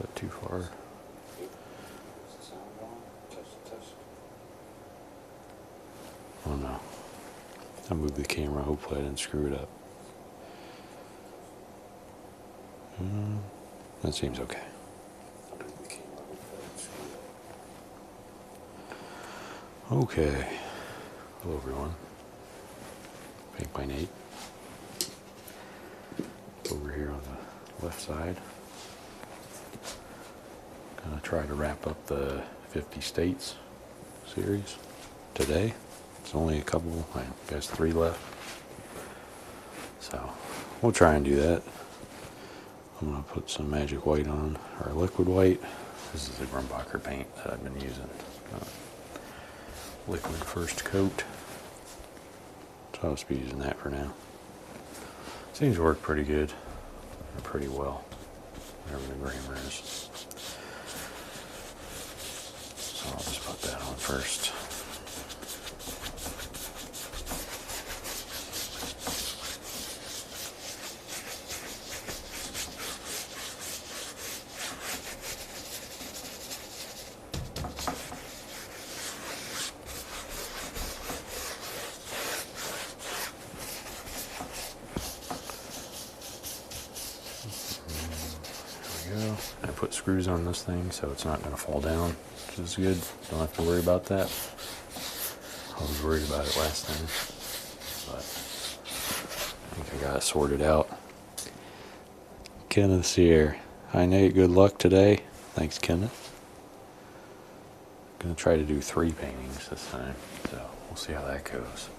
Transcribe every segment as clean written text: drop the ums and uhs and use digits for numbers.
that too far? Oh no. I moved the camera, hopefully I didn't screw it up. That seems okay. Okay. Hello everyone. Paint by Nate. Over here on the left side. Gonna try to wrap up the 50 states series today. It's only a couple, I guess 3 left. So we'll try and do that. I'm gonna put some magic white on, or liquid white. This is the Grumbacher paint that I've been using. Liquid first coat. So I'll just be using that for now. Seems to work pretty good, or pretty well, whatever the grammar is. So I'll just put that on first. I put screws on this thing so it's not going to fall down, which is good. Don't have to worry about that. I was worried about it last time, but I think I got it sorted out. Kenneth's here. Hi Nate, good luck today. Thanks Kenneth. I'm going to try to do 3 paintings this time, so we'll see how that goes.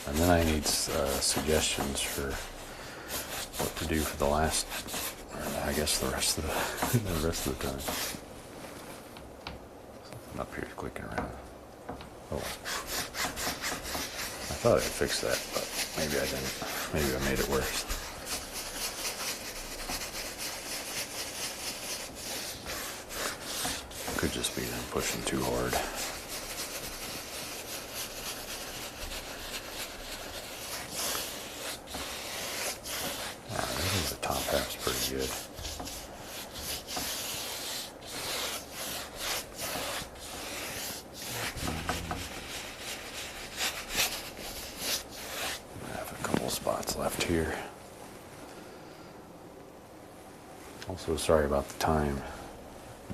And then I need suggestions for what to do for the last, or I guess the rest of the time. Something up here clicking around. Oh, I thought I fixed that, but maybe I didn't. Maybe I made it worse. Could just be them pushing too hard. I think the top half's pretty good. I have a couple spots left here. Also, sorry about the time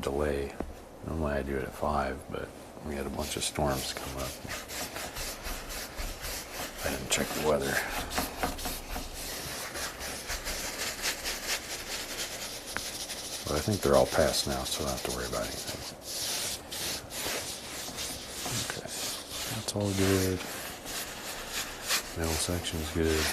delay. Normally I do it at 5, but we had a bunch of storms come up. I didn't check the weather. But I think they're all passed now, so I don't have to worry about anything. Okay, that's all good. Middle section's good.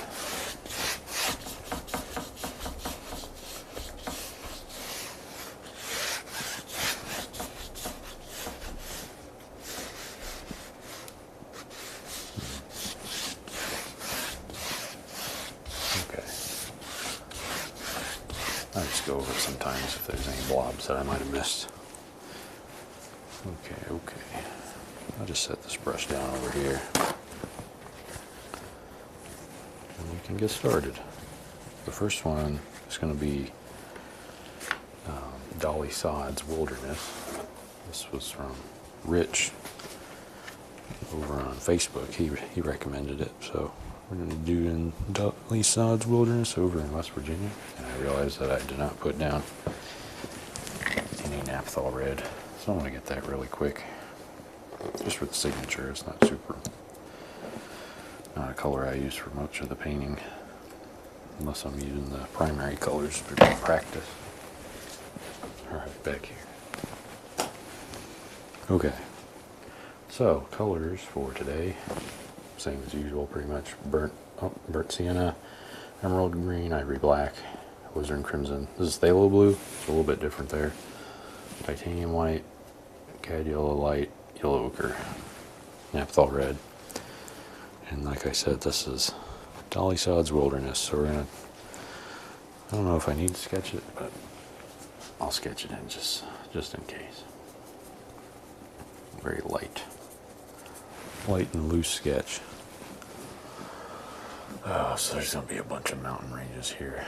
I'll just go over it sometimes if there's any blobs that I might have missed. Okay. I'll just set this brush down over here. And we can get started. The first one is going to be Dolly Sod's Wilderness. This was from Rich over on Facebook. He recommended it, so we're going to do in Dolly Sod's Wilderness over in West Virginia. And I realized that I did not put down any naphthol red, so I'm going to get that really quick. Just for the signature, it's not a color I use for much of the painting, unless I'm using the primary colors for practice. Alright, back here. Okay, so colors for today, same as usual, pretty much. Burnt sienna, emerald green, ivory black, alizarin crimson. This is phthalo blue, it's a little bit different there. Titanium white, cad yellow light, yellow ochre, naphthol red. And like I said, this is Dolly Sod's Wilderness, so we're gonna, I don't know if I need to sketch it, but I'll sketch it in just in case. Very light and loose sketch. Oh, so there's gonna be a bunch of mountain ranges here.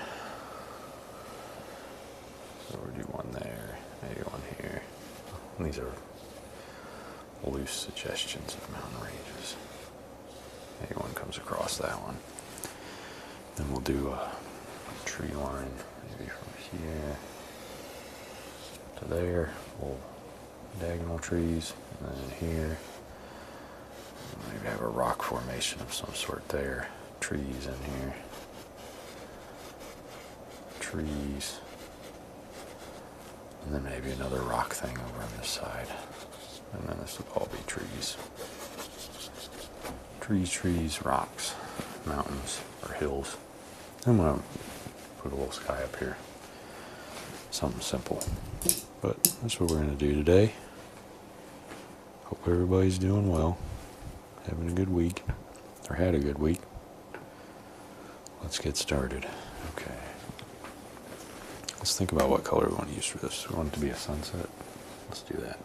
do one there, maybe one here. And these are loose suggestions of mountain ranges. Maybe one comes across that one. Then we'll do a tree line, maybe from here to there, little diagonal trees, and then here. Maybe have a rock formation of some sort there. Trees in here. Trees. And then maybe another rock thing over on this side. And then this will all be trees. Trees, rocks, mountains, or hills. I'm going to put a little sky up here. Something simple. But that's what we're going to do today. Hope everybody's doing well. Having a good week. Or had a good week. Let's get started. Okay. Let's think about what color we want to use for this. We want it to be a sunset. Let's do that.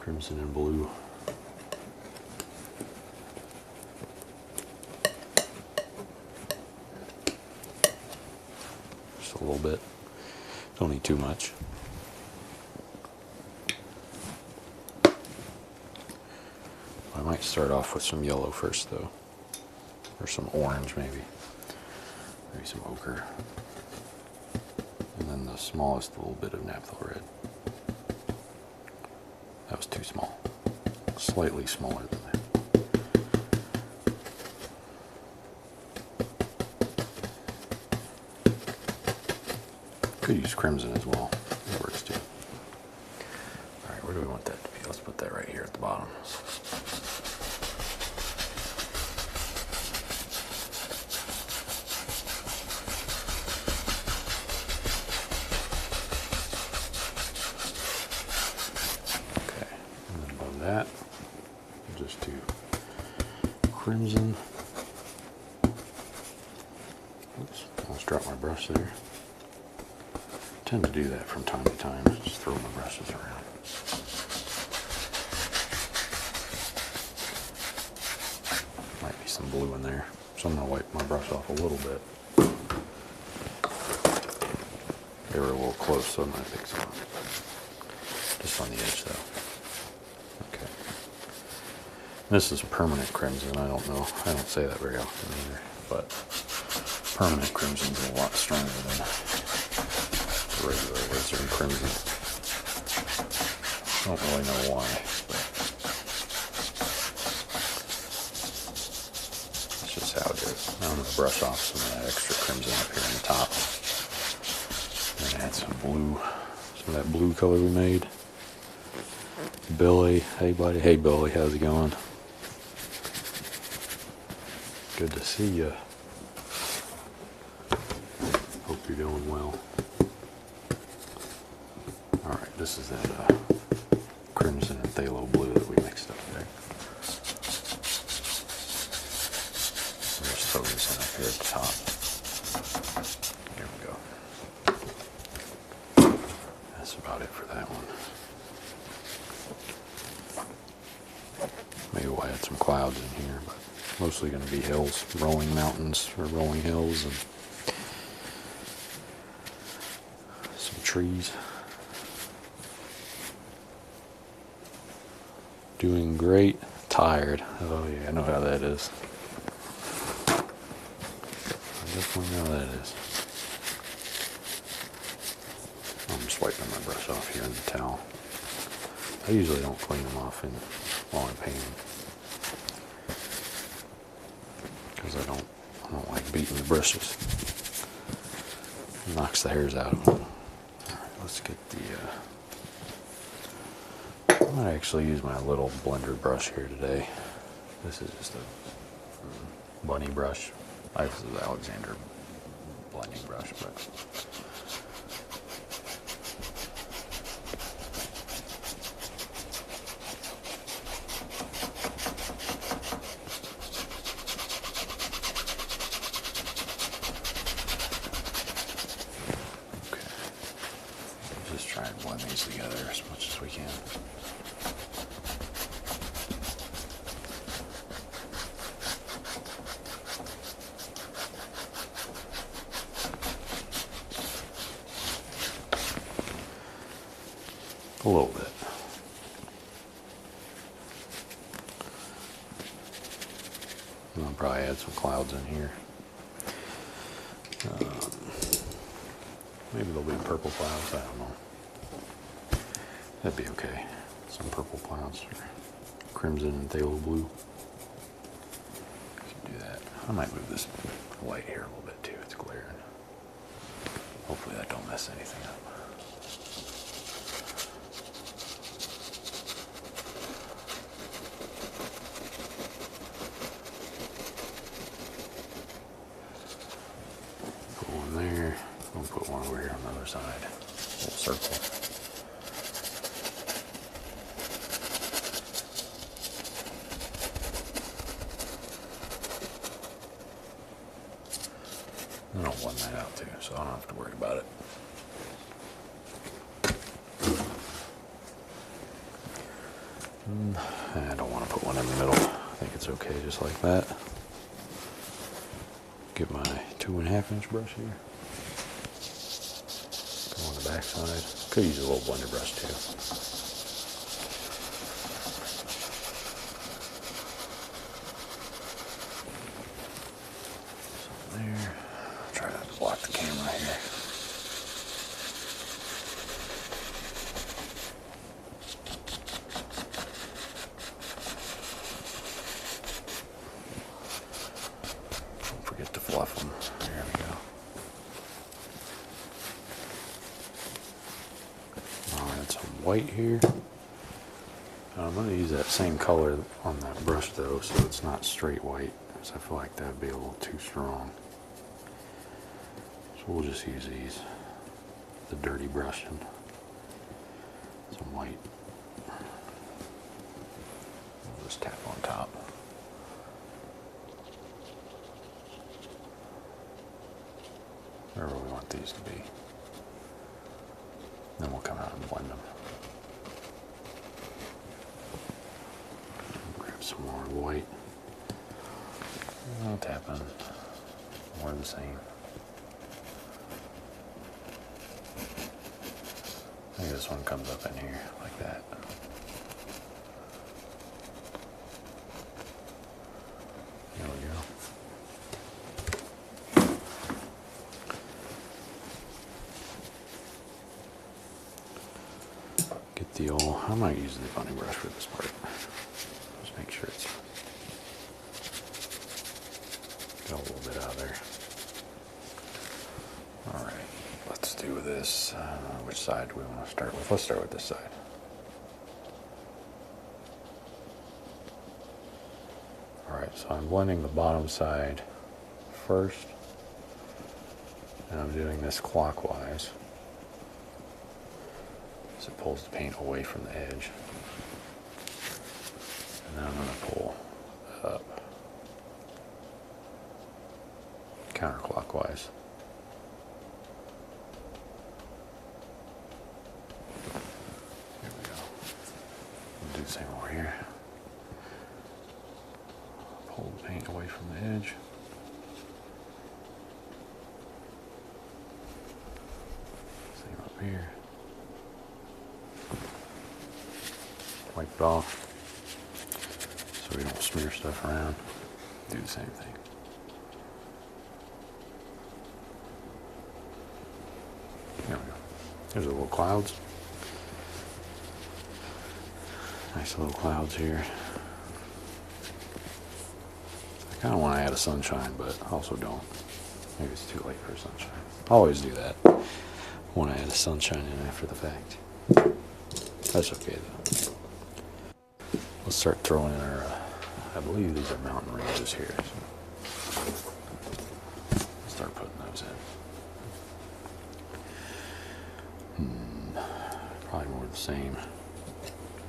Crimson and blue. Just a little bit. Don't need too much. I might start off with some yellow first though. Or some orange maybe. Maybe some ochre. And then the smallest little bit of naphtha red. That was too small. Slightly smaller than that. Could use crimson as well. That works too. Alright, where do we want that to be? Let's put that right here at the bottom. That. We'll just do crimson. Oops, almost dropped my brush there. I tend to do that from time to time, just throw my brushes around. Might be some blue in there, so I'm going to wipe my brush off a little bit. They were a little close, so I might pick some up. Just on the edge though. This is permanent crimson. I don't know. I don't say that very often either. But permanent crimson is a lot stronger than the regular Western crimson. I don't really know why. But that's just how it is. Now I'm going to brush off some of that extra crimson up here on the top. And then add some blue. Some of that blue color we made. Billy. Hey buddy. Hey Billy. How's it going? Good to see you. Hope you're doing well. Alright, this is that crimson and phthalo blue that we mixed up there. We'll just throw this in up here at the top. Here we go. That's about it for that one. Maybe we'll add some clouds in here, but mostly going to be hills, rolling mountains or rolling hills, and some trees. Doing great. Tired. Oh yeah, I know how that is. I definitely know how that is. I'm just wiping my brush off here in the towel. I usually don't clean them off while I'm painting. Because I don't like beating the brushes. It knocks the hairs out of them. Alright, let's get the I might actually use my little blender brush here today. This is just a bunny brush. This is the Alexander blending brush, but try and blend these together as much as we can. A little bit. And I'll probably add some clouds in here. Maybe there'll be purple clouds, I don't know. That'd be okay. Some purple clouds or crimson and phthalo blue. Can do that. I might move this light here a little bit too. It's glaring. Hopefully that don't mess anything up. Put one there. We'll put one over here on the other side. A little circle. And I'll blend that out too, so I don't have to worry about it. I don't want to put one in the middle. I think it's okay just like that. Get my 2.5 inch brush here. Go on the back side. Could use a little blender brush too. Something there. Try not to block the camera here. Don't forget to fluff them. There we go. I'll add some white here. I'm going to use that same color on that brush though, so it's not straight white, because I feel like that would be a little too strong. So we'll just use these, the dirty brush and some white. We'll just tap on top. Wherever we want these to be. Then we'll come out and blend them. Grab some more white. I'll tap in more of the same. I think this one comes up in here like that. There we go. Get the old, I might use the bunny brush for this part. Just make sure it's got a little bit out of there. All right, let's do this. Which side do we want to start with? Let's start with this side. All right, so I'm blending the bottom side first, and I'm doing this clockwise. So it pulls the paint away from the edge. And then I'm going to pull up counterclockwise. Here we go. We'll do the same over here. Pull the paint away from the edge. Same up here. Wipe it off so we don't smear stuff around. Do the same thing. There we go. There's the little clouds. Nice little clouds here. I kind of want to add a sunshine, but also don't. Maybe it's too late for sunshine. I always do that. I want to add a sunshine in after the fact. That's okay though. Let's start throwing in our, I believe these are mountain ranges here. So start putting those in. Probably more the same,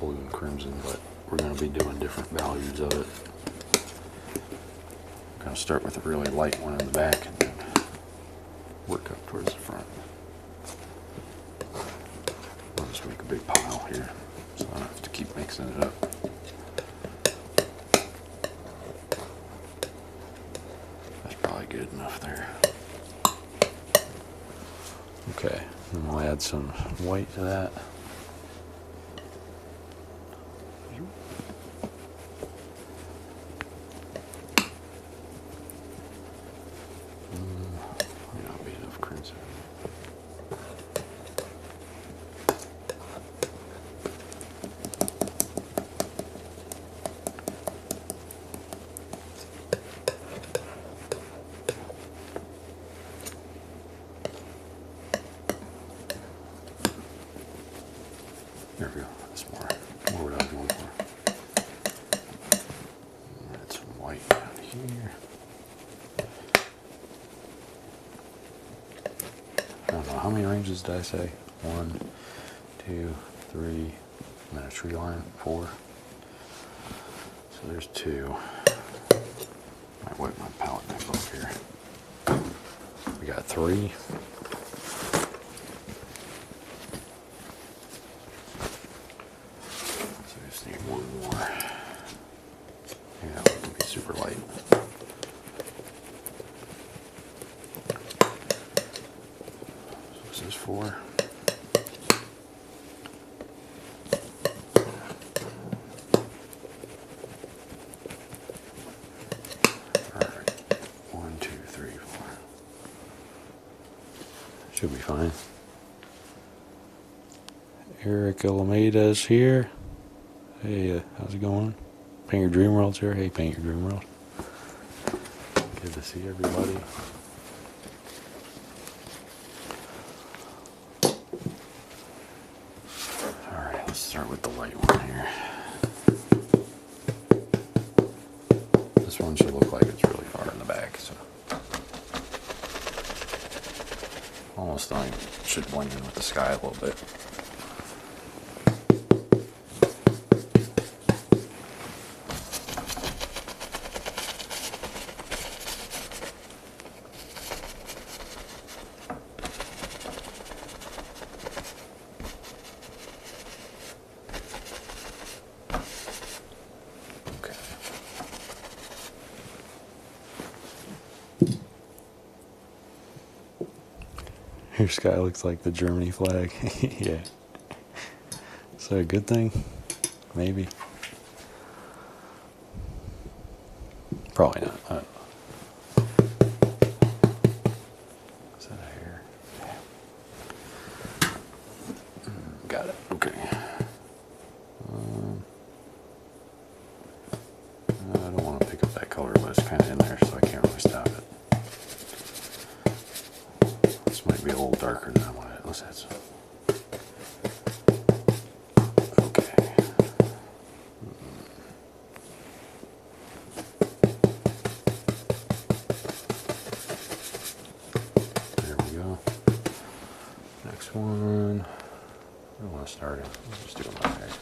blue and crimson, but we're going to be doing different values of it. I'm going to start with a really light one in the back and then work up towards the front. I'll just make a big pile here so I don't have to keep mixing it up. Good enough there. Okay, and we'll add some white to that. There we go. That's more what I was going for. Add some white down here. I don't know, how many ranges did I say? 1, 2, 3, and then a tree line, 4. So there's 2. Might wipe my palette knife off here. We got 3. So we just need 1 more. Yeah, that one can be super light. So this is 4. Should be fine. Eric Alameda's here. Hey, how's it going? Paint Your Dream World's here. Hey, Paint Your Dream World. Good to see everybody. Alright, let's start with the light one here. This one should look like it's really far in the back, so. Almost like should blend in with the sky a little bit. Okay. Your sky looks like the Germany flag. Yeah. Is that a good thing? Maybe. Probably not. I don't know. Is that a hair? Yeah. Got it. Okay. I don't want to pick up that color, but it's kind of in there, so I can't really stop it. This might be a little darker than I wanted. Let's add some. Okay. There we go. Next one. I don't want to start it. Let's just do them right there.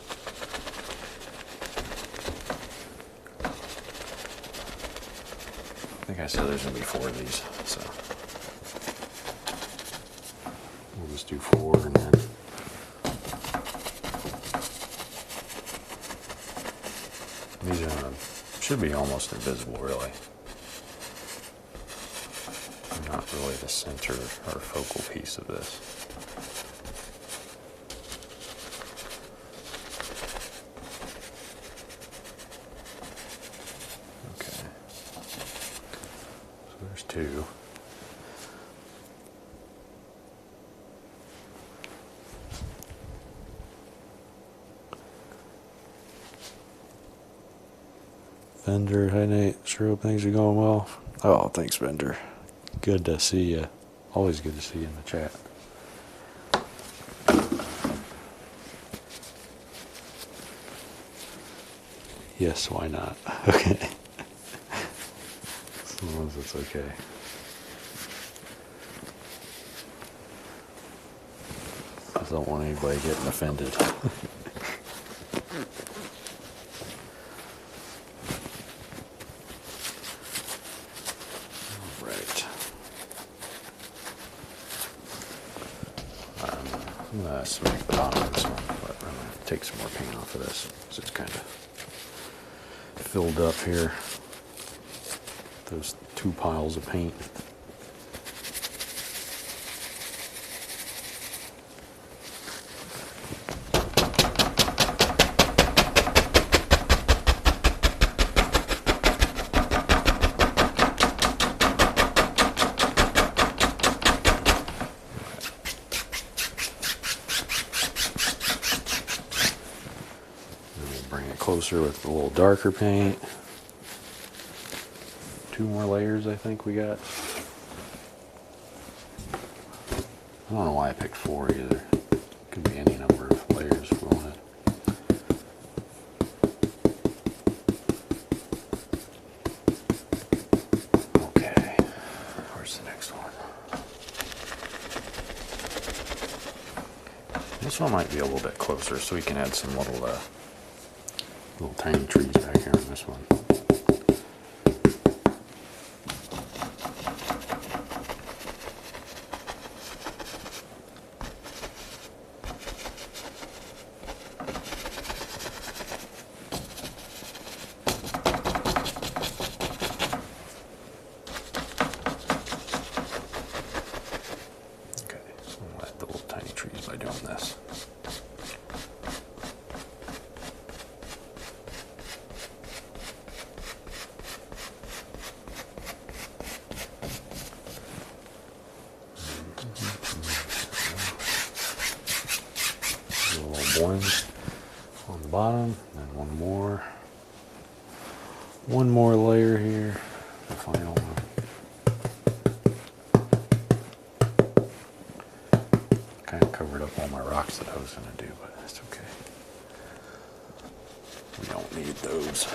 I think I said there's going to be 4 of these, so. We'll just do 4 and then these should be almost invisible, really. Not really the center or focal piece of this. Okay. So there's 2. Bender, hi Nate. Sure hope things are going well. Oh, thanks, Bender. Good to see you. Always good to see you in the chat. Yes, why not? Okay. As long as it's okay. I don't want anybody getting offended. I'm going to smack the bottom of this one, but I'm going to take some more paint off of this because it's kind of filled up here. Those 2 piles of paint. Closer with a little darker paint. 2 more layers I think we got. I don't know why I picked 4 either. Could be any number of layers if we wanted. Okay, where's the next one? This one might be a little bit closer, so we can add some little tiny trees back here on this one. Blend on the bottom, and one more layer here, the final one. Kind of covered up all my rocks that I was going to do, but that's okay. We don't need those,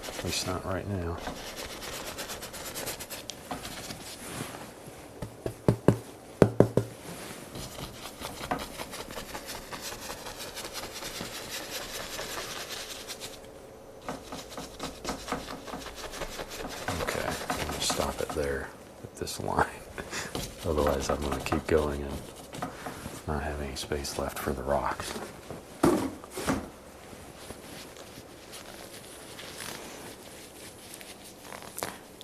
at least not right now. Stop it there at this line. Otherwise I'm going to keep going and not have any space left for the rocks.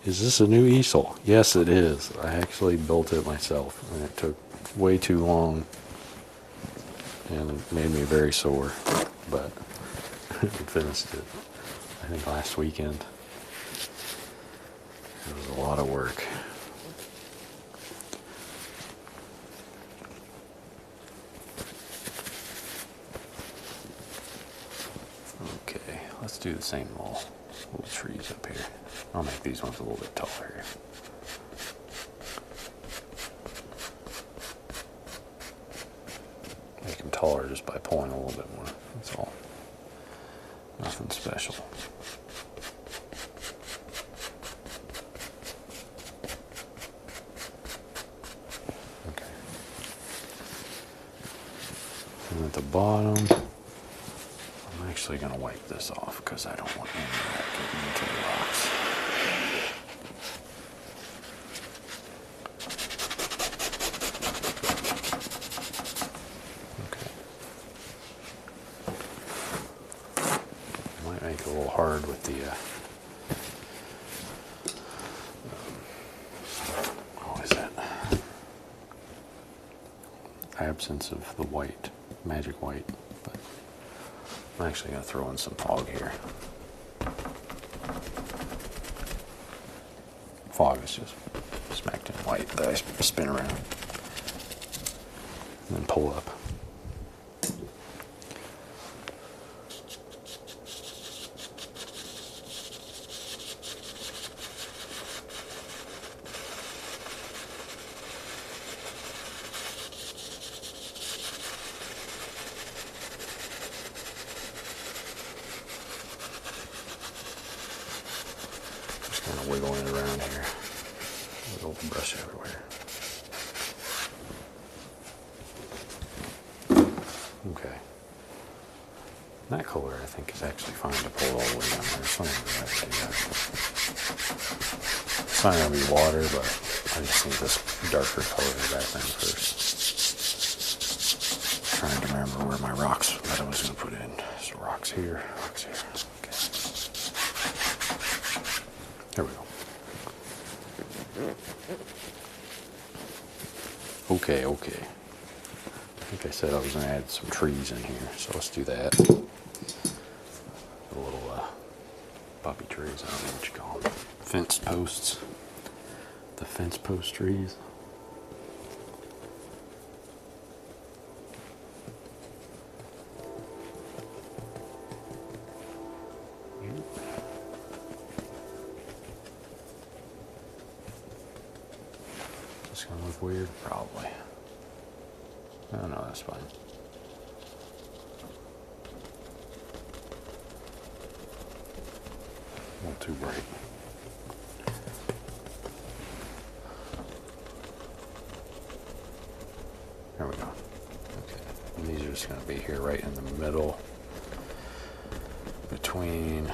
Is this a new easel? Yes, it is. I actually built it myself, and it took way too long and it made me very sore, but I finished it I think last weekend. It was a lot of work. Okay, let's do the same little trees up here. I'll make these ones a little bit taller here. Make them taller just by pulling a little bit more. That's all. Nothing special. And at the bottom, I'm actually going to wipe this off because I don't want any of that getting into the rocks. Okay. Might make it a little hard with the what is that? Absence of the white. Magic white, but I'm actually going to throw in some fog here. Fog is just smacked in white that I spin around and then pull up. Kind of wiggling it around here. Wiggle the brush everywhere. Okay. That color I think is actually fine to pull all the way down there. So I'm going to do that. It's not going to be water, but I just need this darker color background first. Trying to remember where my rocks that I was going to put in. So rocks here, rocks here. There we go. Okay. I think I said I was going to add some trees in here, so let's do that. The little poppy trees, I don't know what you call them. Fence posts. The fence post trees. It's gonna look weird, probably. Oh no, that's fine. A little too bright. There we go. Okay. And these are just going to be here right in the middle between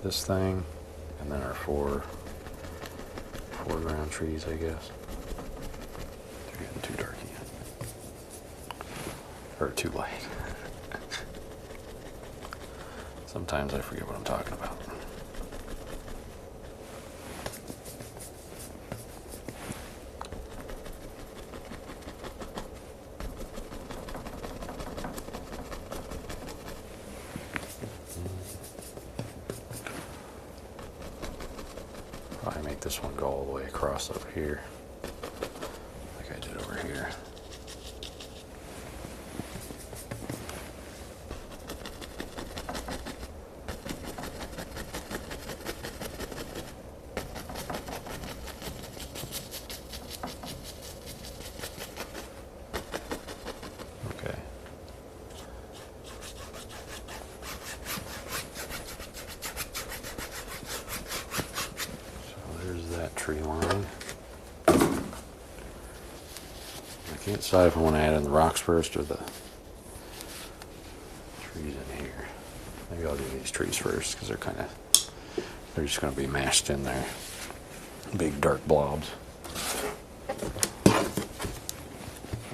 this thing and then our foreground trees, I guess. They're getting too dark again. Or too light. Sometimes I forget what I'm talking about. Probably make this one go all the way across over here, like I did over here. Okay. That tree line. I can't decide if I want to add in the rocks first or the trees in here. Maybe I'll do these trees first because they're just going to be mashed in there. Big dark blobs. I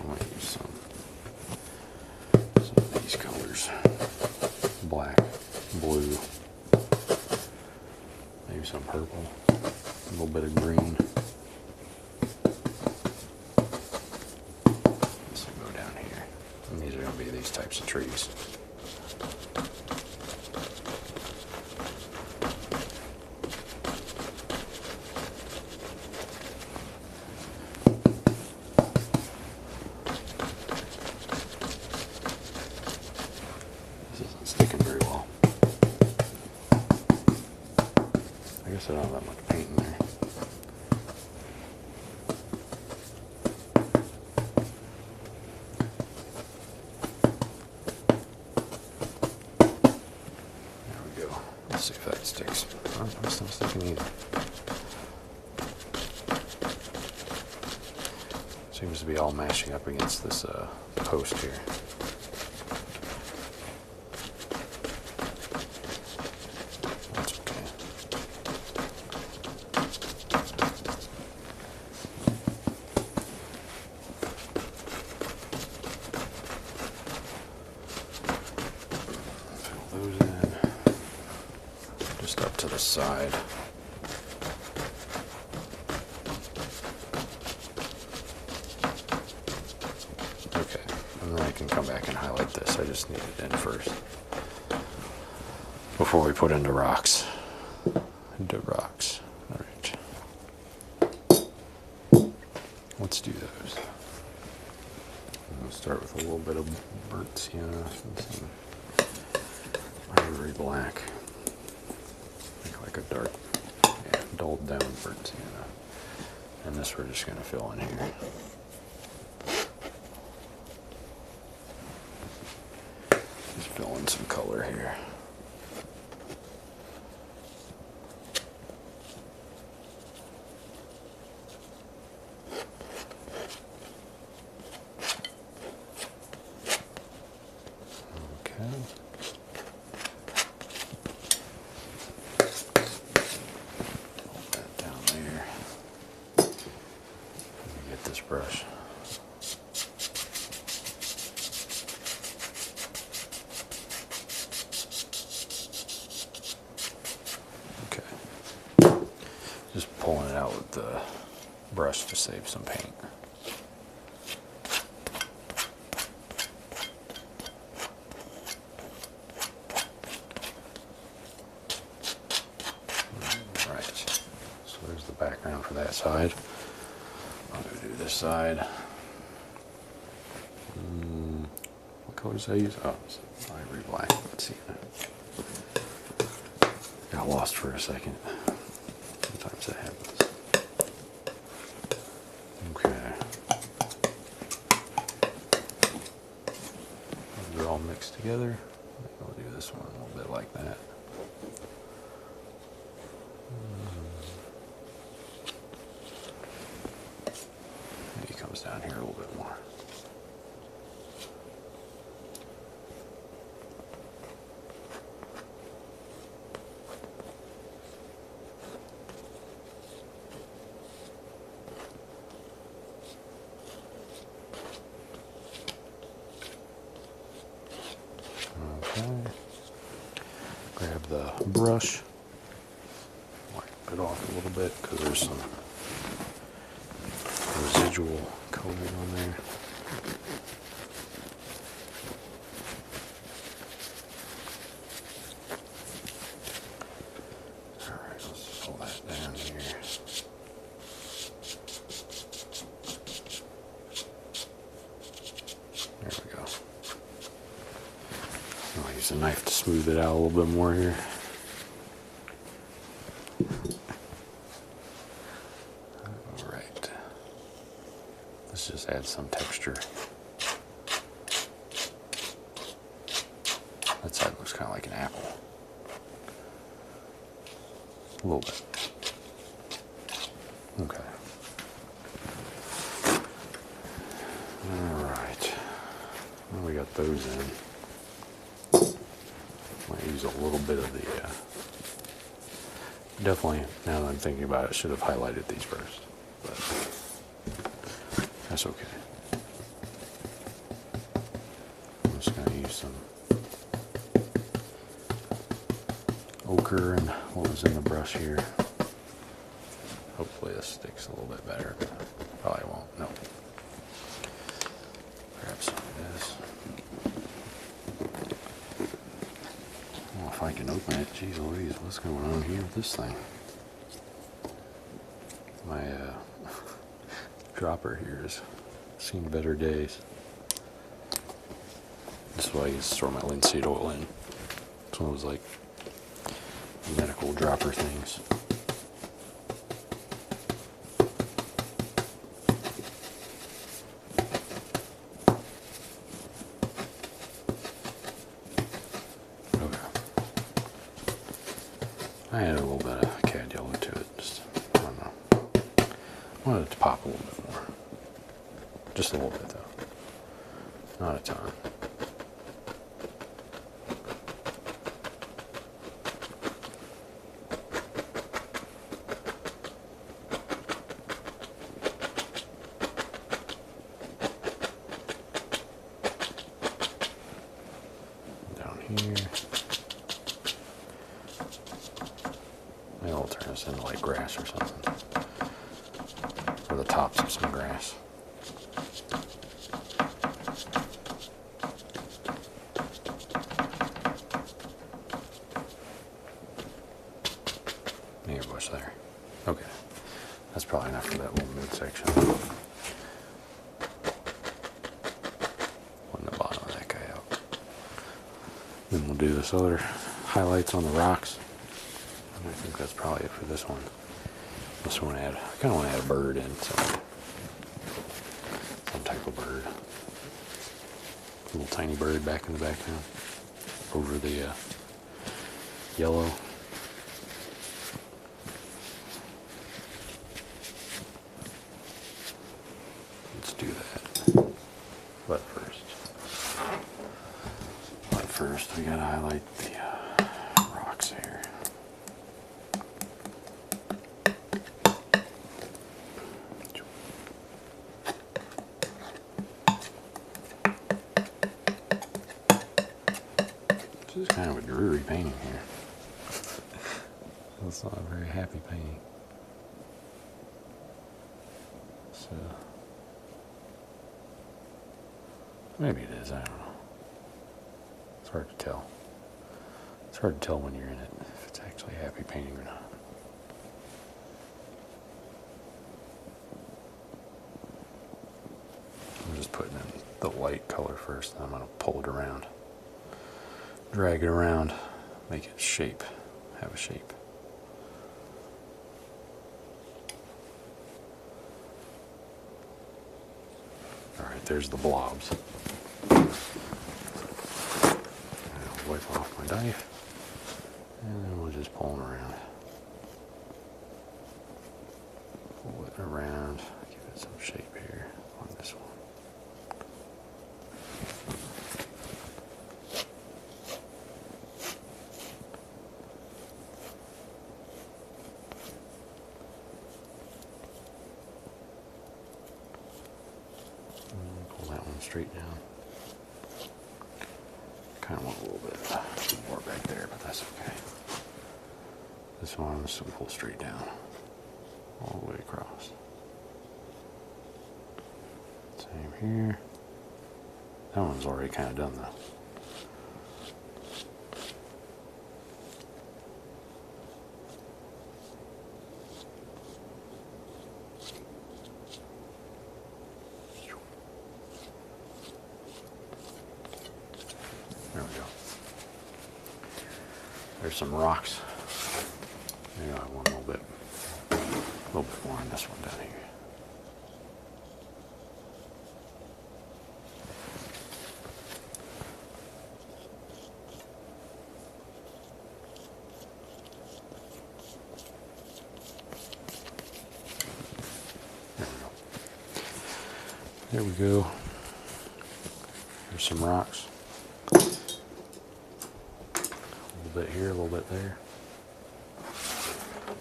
might use some of these colors. Black, blue, maybe some purple. A little bit of green. This will go down here. And these are going to be these types of trees. This isn't sticking very well. I guess I don't have that much paint in there. There we go. Let's see if that sticks. Oh, it's not sticking either. Seems to be all mashing up against this post here. That's okay. Fill those in. Just up to the side. Okay, and then I can come back and highlight this. I just need it in first before we put into rocks. Into rocks. All right. Let's do those. We'll start with a little bit of burnt sienna and some ivory black. Like a dark, dulled down burnt sienna. And this we're just going to fill in here. Just fill in some color here. Okay. Hold that down there. Let me get this brush. Okay. Just pulling it out with the brush to save some paint. Background for that side. I'll go do this side. What colors did I use? Oh, it's ivory black. Let's see. Got lost for a second. Sometimes that happens. Okay. They're all mixed together. I'll do this one a little bit like that. goes down here a little bit more. Okay. Grab the brush, wipe it off a little bit because there's some residual coating on there. Alright, let's pull that down here. There we go. I'll use a knife to smooth it out a little bit more here. Alright. Let's just add some texture. That side looks kind of like an apple. A little bit. Okay. Alright. Well, we got those in. Might use a little bit of the, definitely, now that I'm thinking about it, I should have highlighted these first, but that's okay. I'm just going to use some ochre and what was in the brush here. Hopefully this sticks a little bit better, but probably won't, no. Grab some of this. If I can open it, geez Louise, what's going on here with this thing? My dropper here has seen better days. This is why I used to store my linseed oil in. It's one of those like medical dropper things. I added a little bit of cad yellow to it, just, I don't know. I wanted it to pop a little bit more. Just a little bit though. Not a ton. Down here. Maybe I'll turn this into like grass or something. Or the tops of some grass. Maybe a bush there. Okay. That's probably enough for that little midsection. Putting the bottom of that guy out. Then we'll do this other highlights on the rocks. I think that's probably it for this one. Just want to add, I kind of want to add a bird in, so some type of bird. A little tiny bird back in the background, over the yellow. Let's do that. But first we gotta highlight the rocks here. This is kind of a dreary painting here. It's not a very happy painting. So maybe it is, I don't know. It's hard to tell. It's hard to tell when you're in it if it's actually a happy painting or not. I'm just putting in the light color first, and I'm going to pull it around. Drag it around, make it shape, have a shape. Alright, there's the blobs. I'll wipe off my knife, and then we'll just pull them around. Pull it around, give it some shape here on straight down. Kind of want a little bit more back there, but that's okay. This one I'm just going to pull straight down, all the way across. Same here. That one's already kind of done though. There we go. There's some rocks. Maybe I want a little bit more on this one down here. There we go. There's some rocks. A little bit here, a little bit there.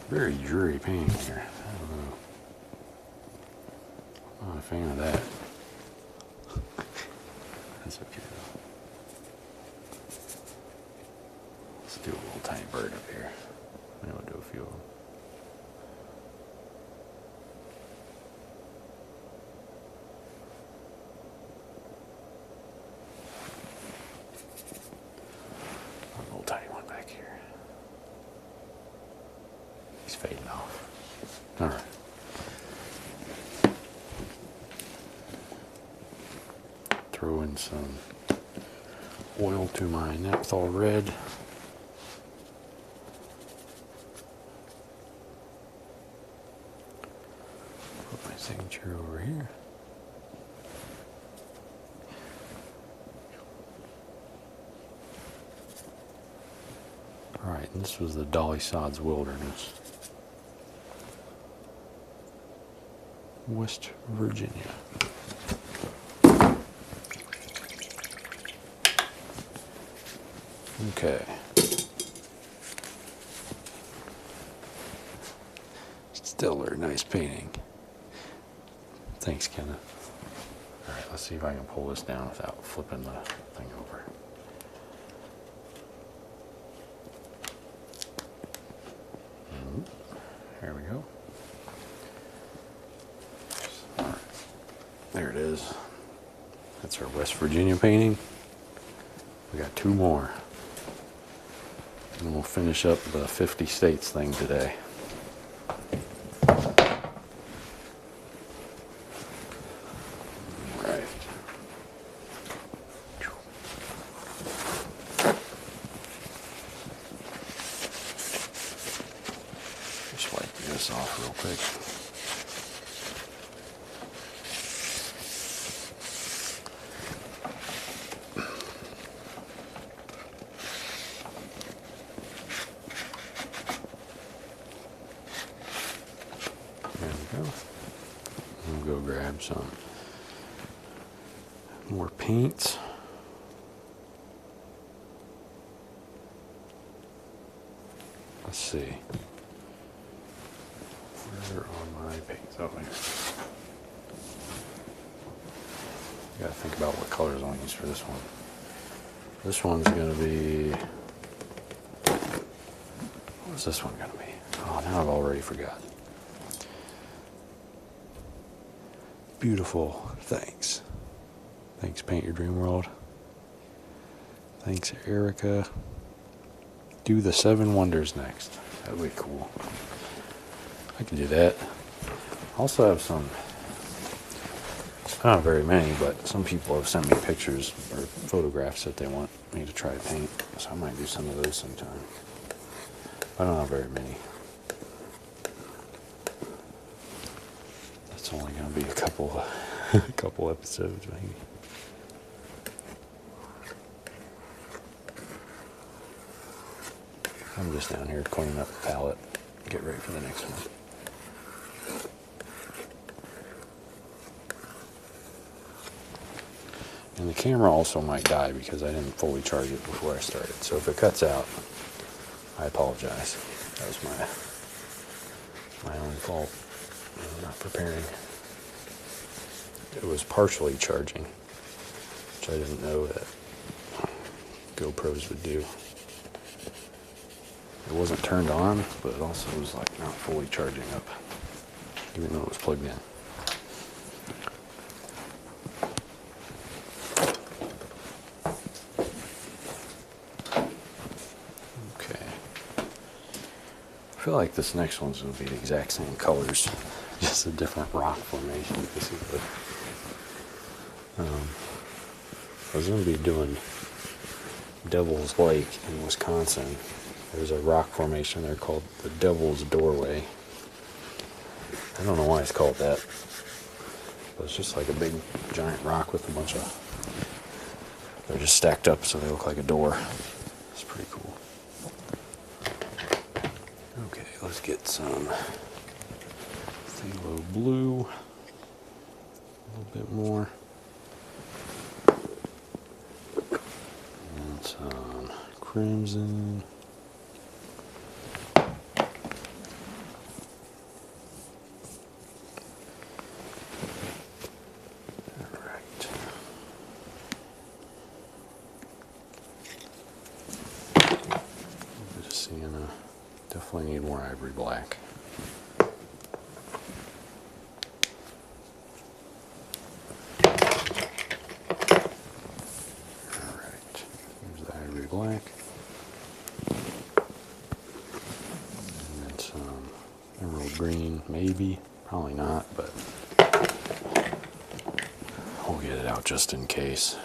Very dreary painting here. I don't know. I'm not a fan of that. That's okay though. Let's do a little tiny bird up here. Maybe I'll do a few of them. Tiny one back here. He's fading off. All right. Throw in some oil to my Naphthol red. Put my signature over here. Alright, and this was the Dolly Sods Wilderness. West Virginia. Okay. Still a very nice painting. Thanks, Kenneth. Alright, let's see if I can pull this down without flipping the thing over. There we go. All right. There it is. That's our West Virginia painting. We got two more. And we'll finish up the 50 states thing today. All right. Just wipe this off real quick. There we go. We'll go grab some more paints. Let's see. Where are my paints? Oh, here. Gotta think about what colors I want to use for this one. This one's gonna be. What's this one gonna be? Oh, now I've already forgotten. Beautiful. Thanks. Thanks, Paint Your Dream World. Thanks, Erica. Do the 7 Wonders next. That would be cool. I can do that. I also have some, not very many, but some people have sent me pictures or photographs that they want me to try to paint. So I might do some of those sometime. I don't have very many. That's only going to be a couple episodes, maybe. I'm just down here cleaning up the palette, get ready for the next one. And the camera also might die because I didn't fully charge it before I started. So if it cuts out, I apologize. That was my own fault. I'm not preparing. It was partially charging which I didn't know that GoPros would do. It wasn't turned on, but it also was like not fully charging up, even though it was plugged in. Okay. I feel like this next one's going to be the exact same colors, just a different rock formation. This is the, I was going to be doing Devil's Lake in Wisconsin. There's a rock formation there called the Devil's Doorway. I don't know why it's called that, but it's just like a big giant rock with a bunch of, they're just stacked up so they look like a door. It's pretty cool. Okay, let's get some phthalo blue, a little bit more, and some crimson. Sienna. Definitely need more ivory black. Alright, here's the ivory black. And then some emerald green, maybe. Probably not, but we'll get it out just in case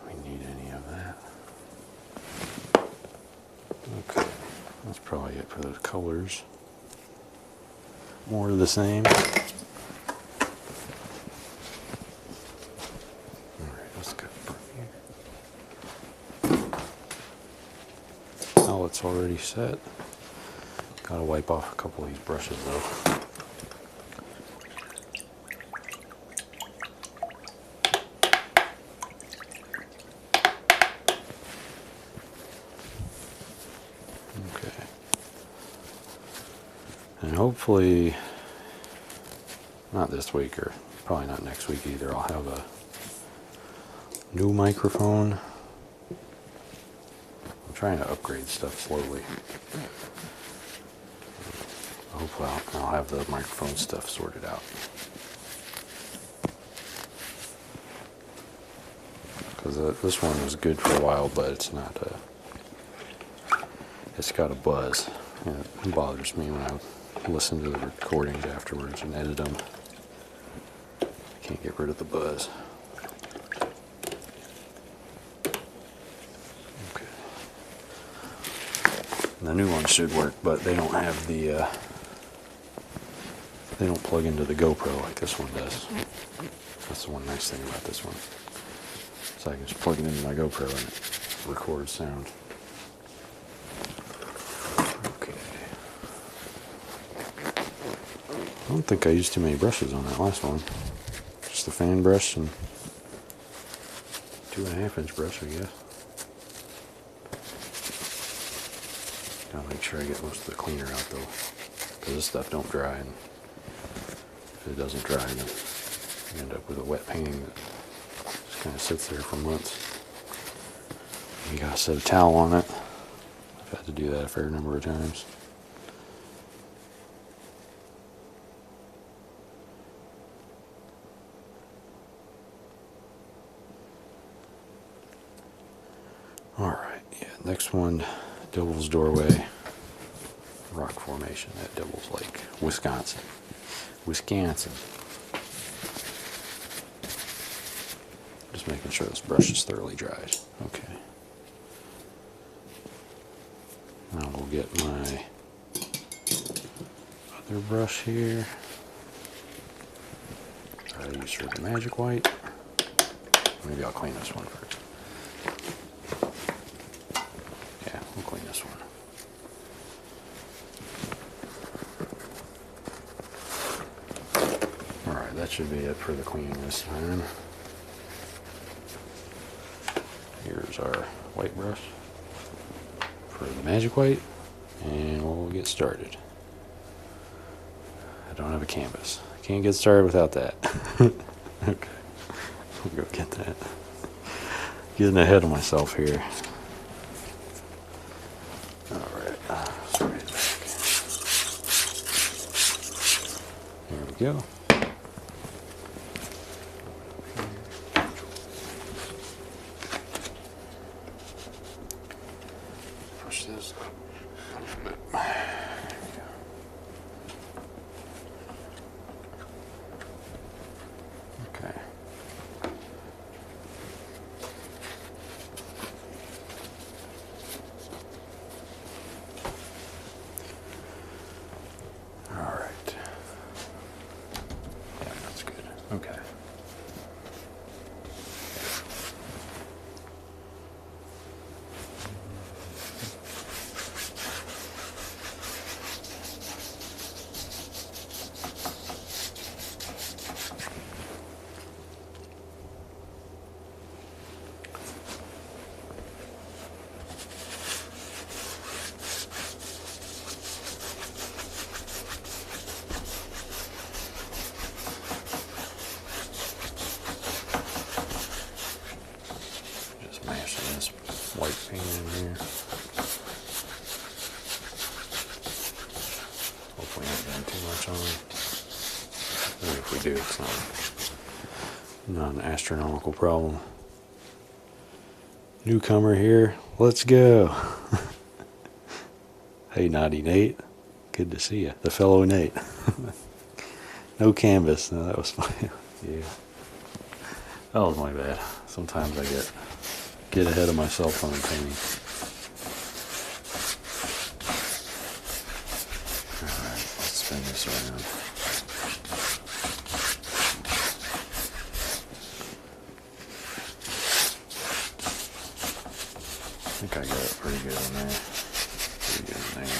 we need any of that. Okay. That's probably it for those colors. More of the same. Alright, let's go from here. Now it's already set. Gotta wipe off a couple of these brushes though. And hopefully, not this week, or probably not next week either, I'll have a new microphone. I'm trying to upgrade stuff slowly. Hopefully I'll have the microphone stuff sorted out. Because this one was good for a while, but it's not it's got a buzz. And it bothers me when I listen to the recordings afterwards and edit them. I can't get rid of the buzz. Okay. And the new one should work, but they don't have the they don't plug into the GoPro like this one does. That's the one nice thing about this one. So I can just plug it into my GoPro and it records sound. I don't think I used too many brushes on that last one. Just the fan brush and 2.5-inch brush, I guess. Gotta make sure I get most of the cleaner out though, because this stuff don't dry, and if it doesn't dry, then you end up with a wet painting that just kind of sits there for months. You gotta set a towel on it. I've had to do that a fair number of times. Alright, yeah, next one, Devil's Doorway, rock formation at Devil's Lake, Wisconsin. Just making sure this brush is thoroughly dried. Okay. Now we'll get my other brush here. I use for the Magic White. Maybe I'll clean this one first. Yeah, we'll clean this one. Alright, that should be it for the cleaning this time. Here's our white brush for the Magic White, and we'll get started. I don't have a canvas. I can't get started without that. Okay, we'll go get that. Getting ahead of myself here. All right. Straight back. There we go. Push this up a little bit. Okay. All right. Yeah, that's good. Okay. Just mashing this white paint in here. Hopefully not getting too much on. And if we do, it's not an astronomical problem. Newcomer here, let's go. Hey, Naughty Nate, good to see you. The fellow Nate. No canvas, no, that was fine. Yeah, that was my bad. Sometimes I get ahead of myself on the painting. All right, let's spin this around. I think I got it pretty good on there. Pretty good in there.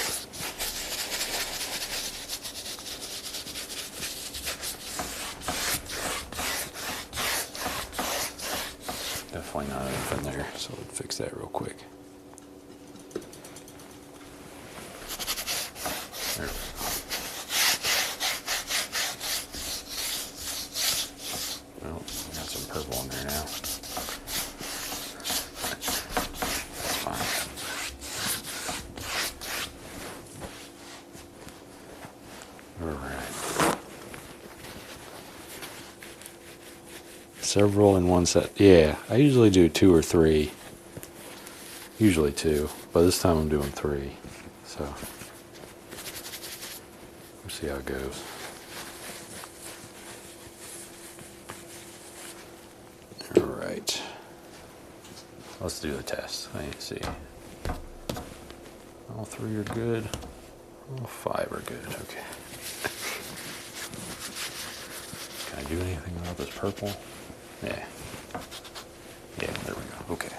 Definitely not enough in there, so we'll fix that real quick. There we go. Well, we got some purple in there now. That's fine. All right. Several in one set. Yeah, I usually do 2 or 3. Usually 2, but this time I'm doing 3. So we'll see how it goes. All right. Let's do the test. I need to see. All 3 are good. All 5 are good. Okay. Can I do anything about this purple? Yeah. Yeah, there we go. Okay.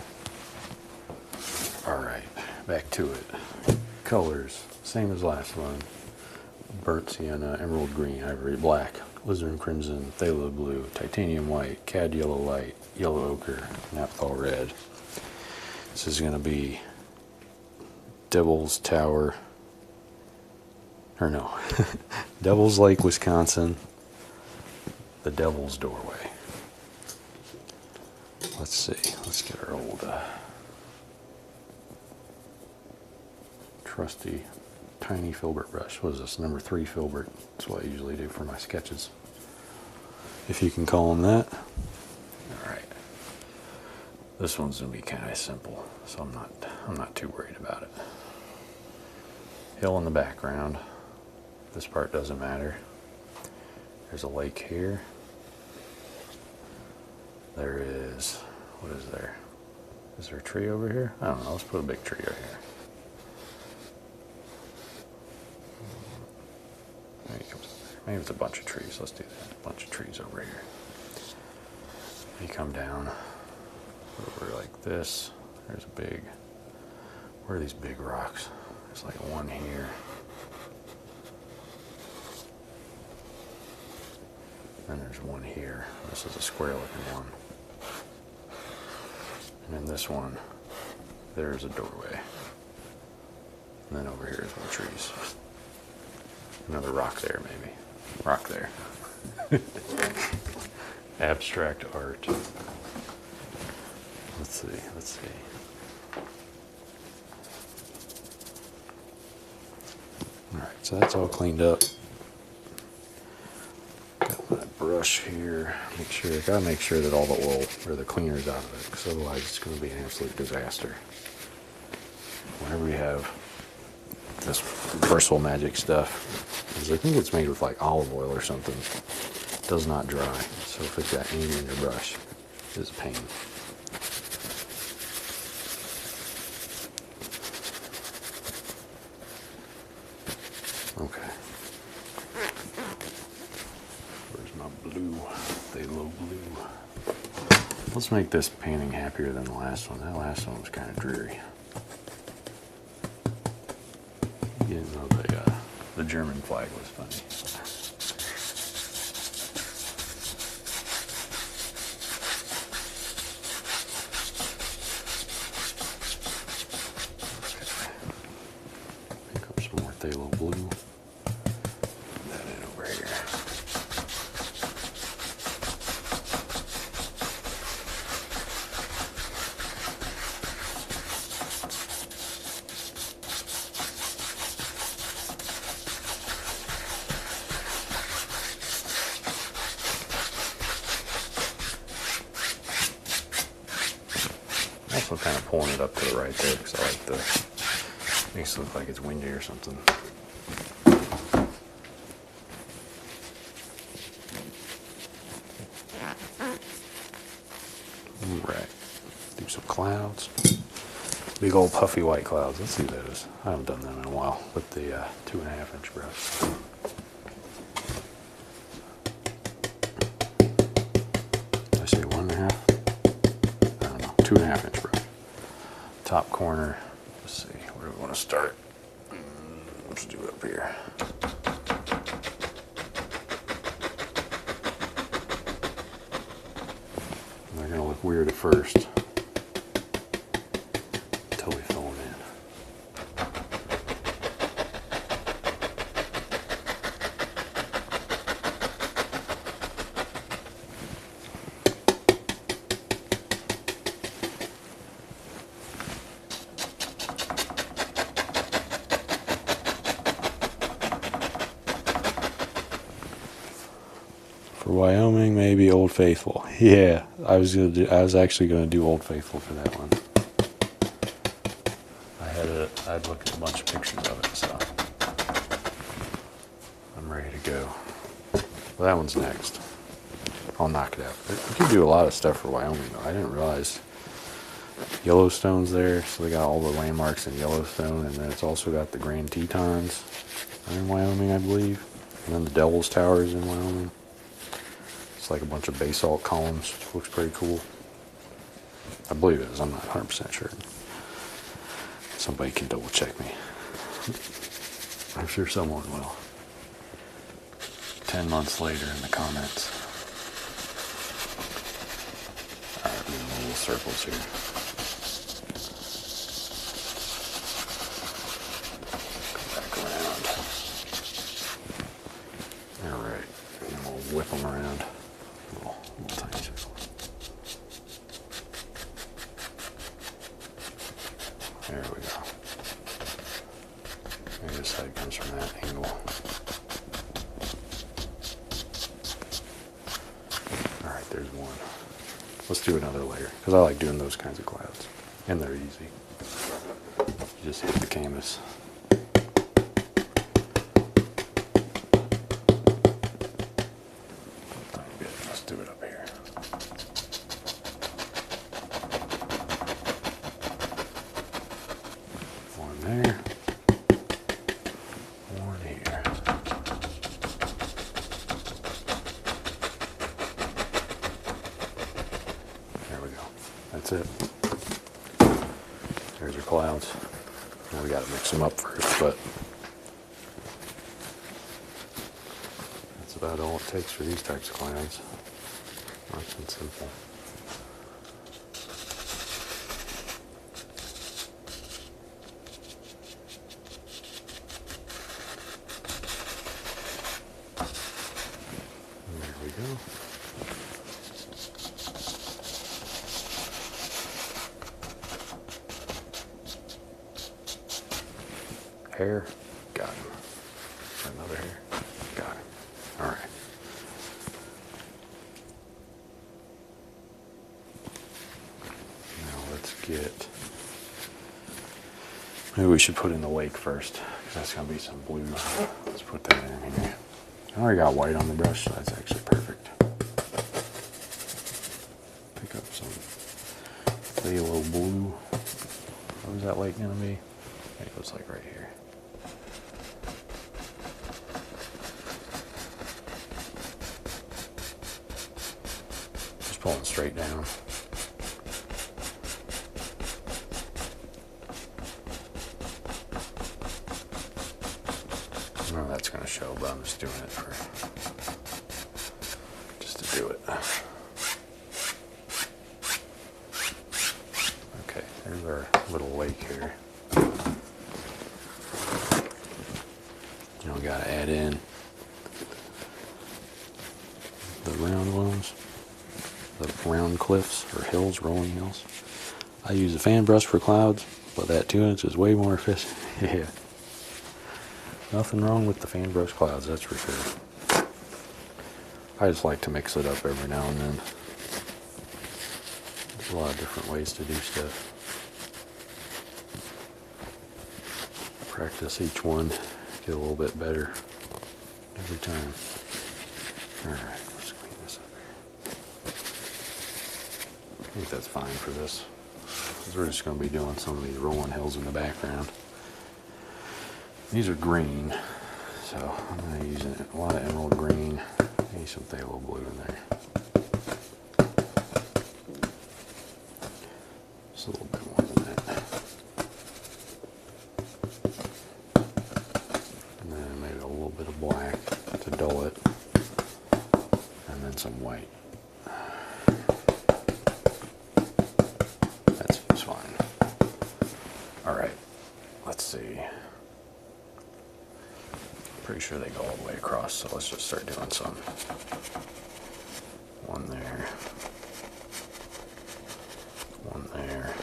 All right, back to it. Colors, same as last one. Burnt sienna, emerald green, ivory black, alizarin crimson, phthalo blue, titanium white, cad yellow light, yellow ochre, naphthol red. This is going to be Devil's Tower, or no, Devil's Lake, Wisconsin, the Devil's Doorway. Let's see, let's get our old trusty tiny filbert brush. What is this, number 3 filbert? That's what I usually do for my sketches, if you can call them that. All right, this one's gonna be kind of simple, so I'm not too worried about it. Hill in the background. This part doesn't matter. There's a lake here. There is, what is there? Is there a tree over here? I don't know, let's put a big tree right here. Maybe it's a bunch of trees. Let's do that. A bunch of trees over here. You come down over like this. There's a big, where are these big rocks? There's like one here. And there's one here. This is a square looking one. And then this one, there's a doorway. And then over here is more trees. Another rock there, maybe. Rock there. Abstract art. Let's see, let's see. All right, so that's all cleaned up. Got my brush here. Gotta make sure that all the oil or the cleaner is out of it, because otherwise it's going to be an absolute disaster. Whenever you have this Bristle Magic stuff, because I think it's made with like olive oil or something, it does not dry. So if it's got any in your brush, it's a pain. Okay. Where's my blue? Phthalo blue. Let's make this painting happier than the last one. That last one was kind of dreary. You didn't know the German flag was funny. Okay. Pick up some more phthalo blue. Put that in over here. Also kind of pulling it up to the right there because I like makes it look like it's windy or something. Alright, do some clouds. Big old puffy white clouds. Let's see those. I haven't done them in a while with the 2.5 inch brush. Did I say 1.5? I don't know, 2.5 inch brush. Top corner. Let's see, where do we want to start? Let's do it up here. They're going to look weird at first until we fill them in. For Wyoming, maybe Old Faithful. Yeah, I was actually gonna do Old Faithful for that one. I'd looked at a bunch of pictures of it, so I'm ready to go. Well, that one's next. I'll knock it out. We could do a lot of stuff for Wyoming, though. I didn't realize Yellowstone's there, so they got all the landmarks in Yellowstone, and then it's also got the Grand Tetons in Wyoming, I believe, and then the Devil's Towers in Wyoming. It's like a bunch of basalt columns, which looks pretty cool. I believe it is. I'm not 100% sure. Somebody can double check me. I'm sure someone will. 10 months later in the comments. Alright, we're doing little circles here. Go back around. Alright, and then we'll whip them around. Little tiny circle. There we go. Maybe this side comes from that angle. Alright, there's one. Let's do another layer, because I like doing those kinds of clouds. And they're easy. You just hit the canvas. Let's do it up here. One there. One here. There we go. That's it. There's your clouds. Now we got to mix them up first, but that's about all it takes for these types of clouds. Nice and simple. There we go. hair? Got him. Another hair? Got him. All right. Now let's get... Maybe we should put in the lake first, because that's going to be some blue. Let's put that in here. I already got white on the brush, so that's actually perfect. Pick up some phthalo blue. What is that lake going to be? It looks like right here. Just pulling straight down. I know that's going to show, but I'm just doing it just to do it. Okay, there's our little lake here. You know, we got to add in the round ones, the round cliffs or hills, rolling hills. I use a fan brush for clouds, but that 2-inch is way more efficient. Yeah. Nothing wrong with the fan brush clouds, that's for sure. I just like to mix it up every now and then. There's a lot of different ways to do stuff. Practice each one, get a little bit better every time. Alright, let's clean this up here. I think that's fine for this, because we're just going to be doing some of these rolling hills in the background. These are green, so I'm going to use a lot of emerald green, maybe some phthalo blue in there. Just a little bit more than that. And then maybe a little bit of black to dull it, and then some white. That seems fine. Alright, let's see. Pretty sure they go all the way across, so let's just start doing some. One there. One there.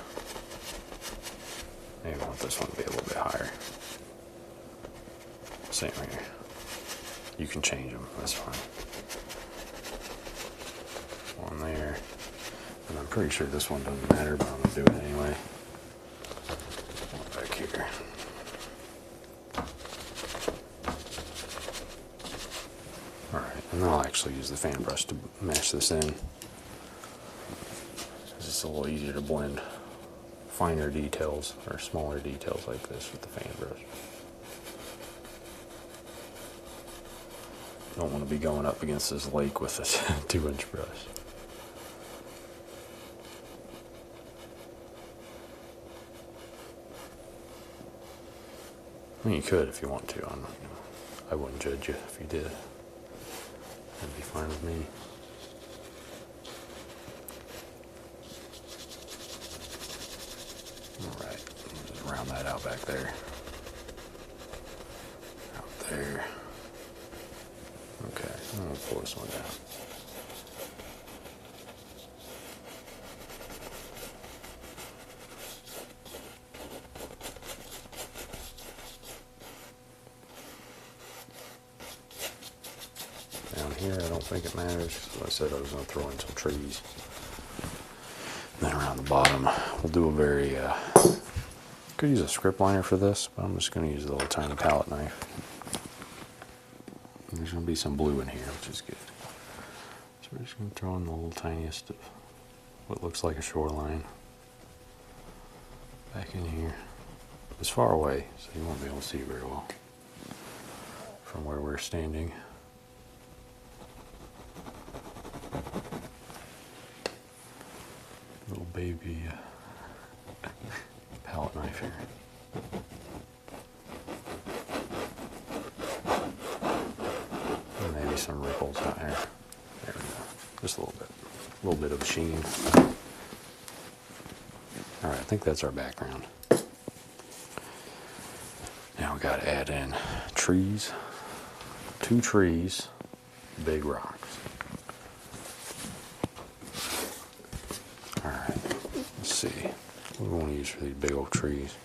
Maybe I want this one to be a little bit higher. Same here. You can change them, that's fine. One there. And I'm pretty sure this one doesn't matter, but I'm going to do it anyway. One back here. And I'll actually use the fan brush to mash this in. It's a little easier to blend finer details or smaller details like this with the fan brush. Don't want to be going up against this lake with this 2-inch brush. I mean, you could if you want to. I wouldn't judge you if you did. That'd be fine with me. Alright, just round that out back there. Out there. Okay, I'm going to pull this one down. Down here, I don't think it matters. So I said I was going to throw in some trees. And then around the bottom, we'll do a very, could use a script liner for this, but I'm just going to use a little tiny palette knife. And there's going to be some blue in here, which is good. So we're just going to throw in the little tiniest of what looks like a shoreline. Back in here. It's far away, so you won't be able to see very well from where we're standing. Little baby palette knife here. And maybe some ripples out here. There we go. Just a little bit of sheen. All right, I think that's our background. Now we got to add in trees, 2 trees, big rocks. All right, let's see. What do we want to use for these big old trees?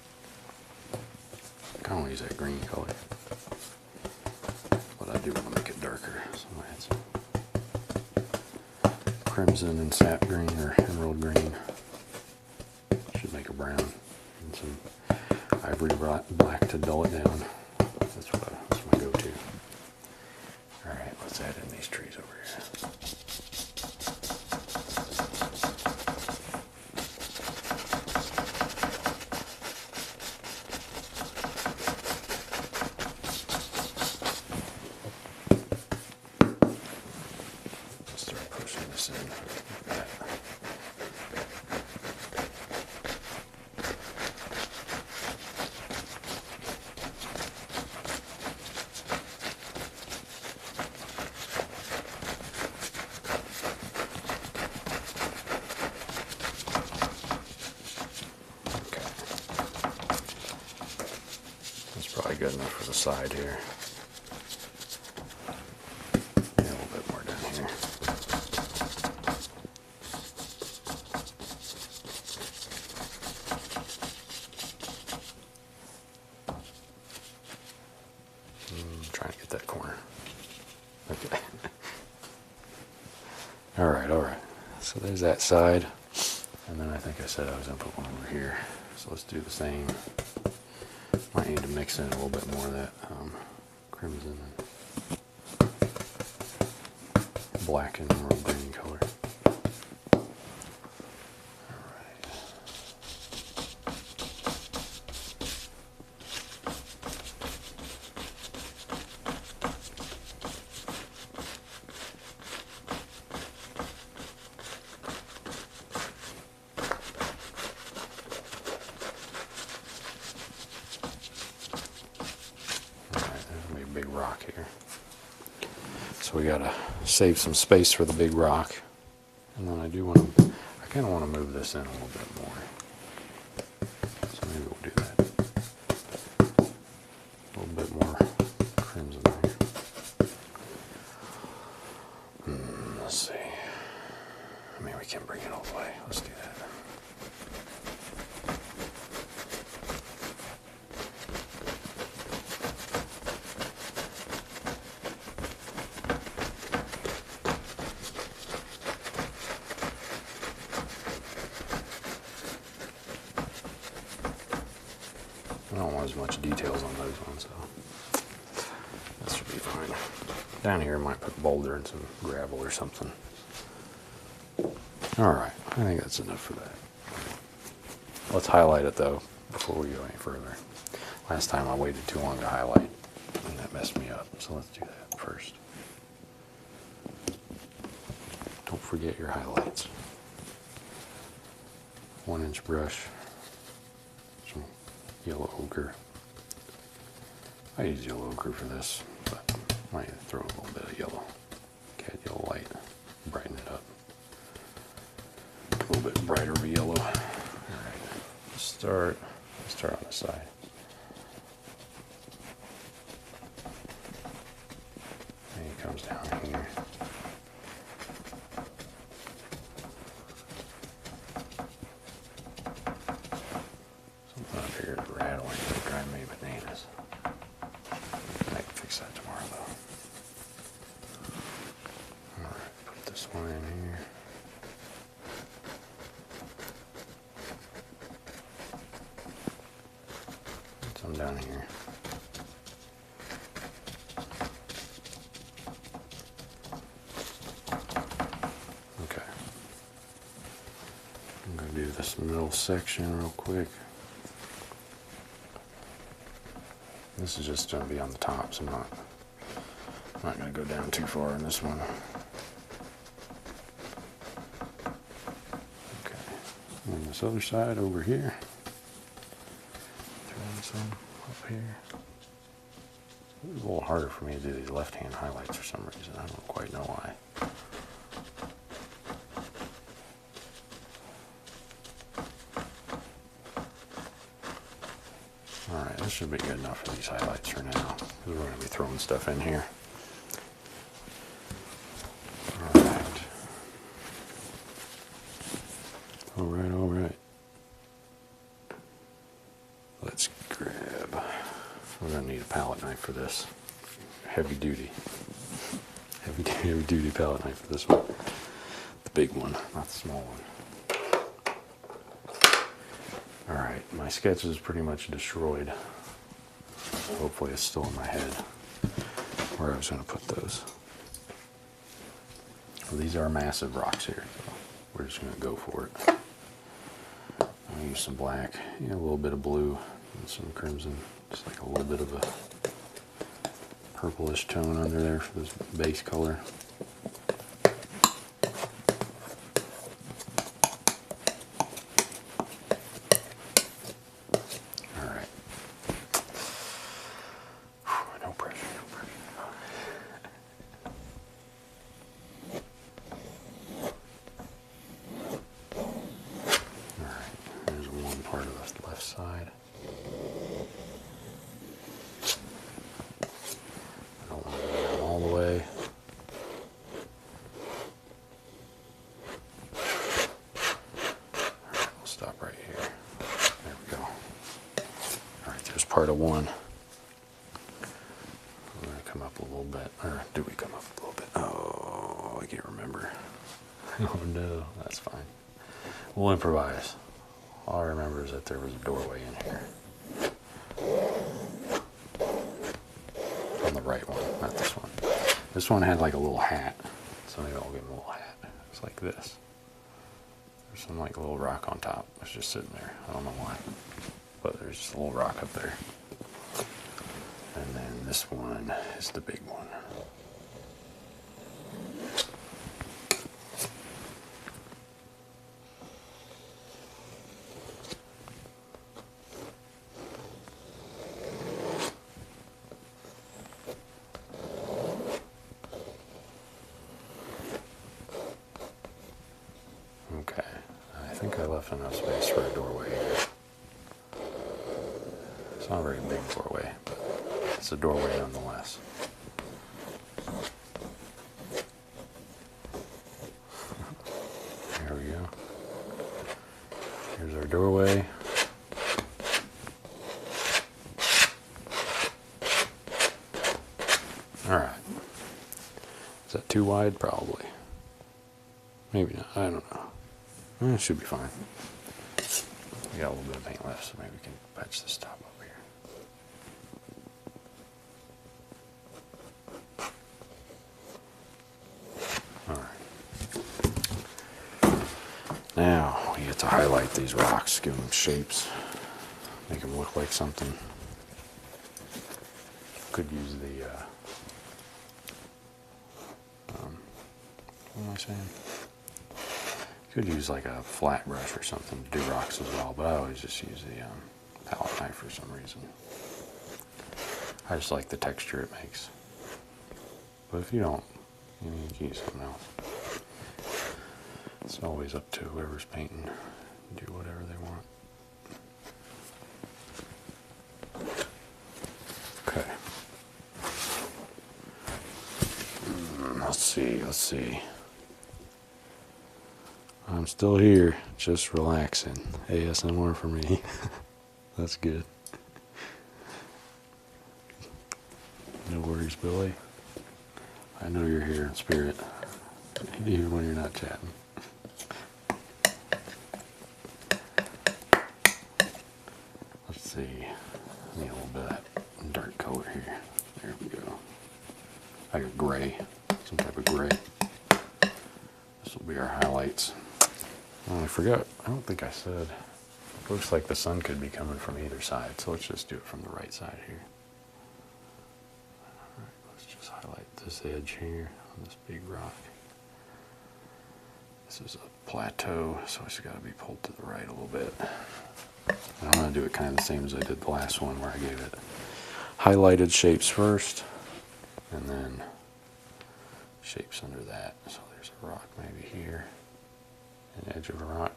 A I don't use that green color, but I do want to make it darker. So I had some crimson and sap green or emerald green. Should make a brown, and some ivory black to dull it down. That's my go-to. All right, let's add in these trees over here. Start pushing this in like that. Probably good enough for the side here. Yeah, a little bit more down here. Trying to get that corner. Okay. All right. So there's that side. And then I think I said I was going to put one over here. So let's do the same. Might need to mix in a little bit more of that crimson and black and emerald green color. Alright. Big rock here. So we gotta save some space for the big rock. And then I kind of want to move this in a little bit more. So maybe we'll do that. A little bit more crimson there. Let's see. I mean, we can bring it all the way. Let's do that. I don't want as much details on those ones, so that should be fine. Down here I might put a boulder and some gravel or something. Alright, I think that's enough for that. Let's highlight it though before we go any further. Last time I waited too long to highlight and that messed me up, so let's do that first. Don't forget your highlights. 1-inch brush. Some yellow ochre. I use yellow ochre for this, but I might throw a little bit of yellow. Cat yellow light, brighten it up. A little bit brighter of a yellow. All right, let's start on the side. And he comes down here. Something up here is rattling, it's driving me bananas. I can fix that tomorrow though. Alright, put this one in here. Put some down here. Okay. I'm going to do this middle section real quick. This is just going to be on the top, so I'm not going to go down too far in this one. Okay. And this other side over here. Throw some up here. It's a little harder for me to do these left-hand highlights for some reason. I don't quite know why. Alright, this should be good enough for these highlights for now, because we're going to be throwing stuff in here. Alright. Alright. Let's grab We're gonna need a palette knife for this. Heavy duty palette knife for this one. The big one, not the small one. All right, my sketch is pretty much destroyed. Hopefully it's still in my head where I was going to put those. Well, these are massive rocks here, so we're just going to go for it. I'm going to use some black, a little bit of blue, and some crimson, just like a little bit of a purplish tone under there for this base color. Part of one. We're going to come up a little bit. Or do we come up a little bit? Oh, I can't remember. Oh no, that's fine. We'll improvise. All I remember is that there was a doorway in here. On the right one, not this one. This one had like a little hat. So maybe I'll give him a little hat. It's like this. There's some like little rock on top. It's just sitting there. I don't know why. But there's just a little rock up there. And then this one is the big one. Okay, I think I left enough space for a doorway here. It's not a very big doorway, but it's a doorway nonetheless. There we go. Here's our doorway. All right. Is that too wide? Probably. Maybe not. I don't know. It should be fine. We got a little bit of paint left, so maybe we can patch this top up here. Alright. Now we get to highlight these rocks, give them shapes, make them look like something. Could use the, what am I saying? Could use like a flat brush or something to do rocks as well, but I always just use the palette knife for some reason. I just like the texture it makes. But if you don't, you can use something else. It's always up to whoever's painting. Do whatever they want. Okay. Let's see. I'm still here, just relaxing. ASMR for me. That's good. No worries, Billy. I know you're here in spirit, even when you're not chatting. Let's see. I need a little bit of that dark color here. There we go. Like a gray, some type of gray. This will be our highlights. Oh, I forgot. I don't think I said. It looks like the sun could be coming from either side, so let's just do it from the right side here. All right, let's just highlight this edge here on this big rock. This is a plateau, so it's got to be pulled to the right a little bit. And I'm going to do it kind of the same as I did the last one, where I gave it highlighted shapes first, and then shapes under that. So there's a rock maybe here. An edge of a rock.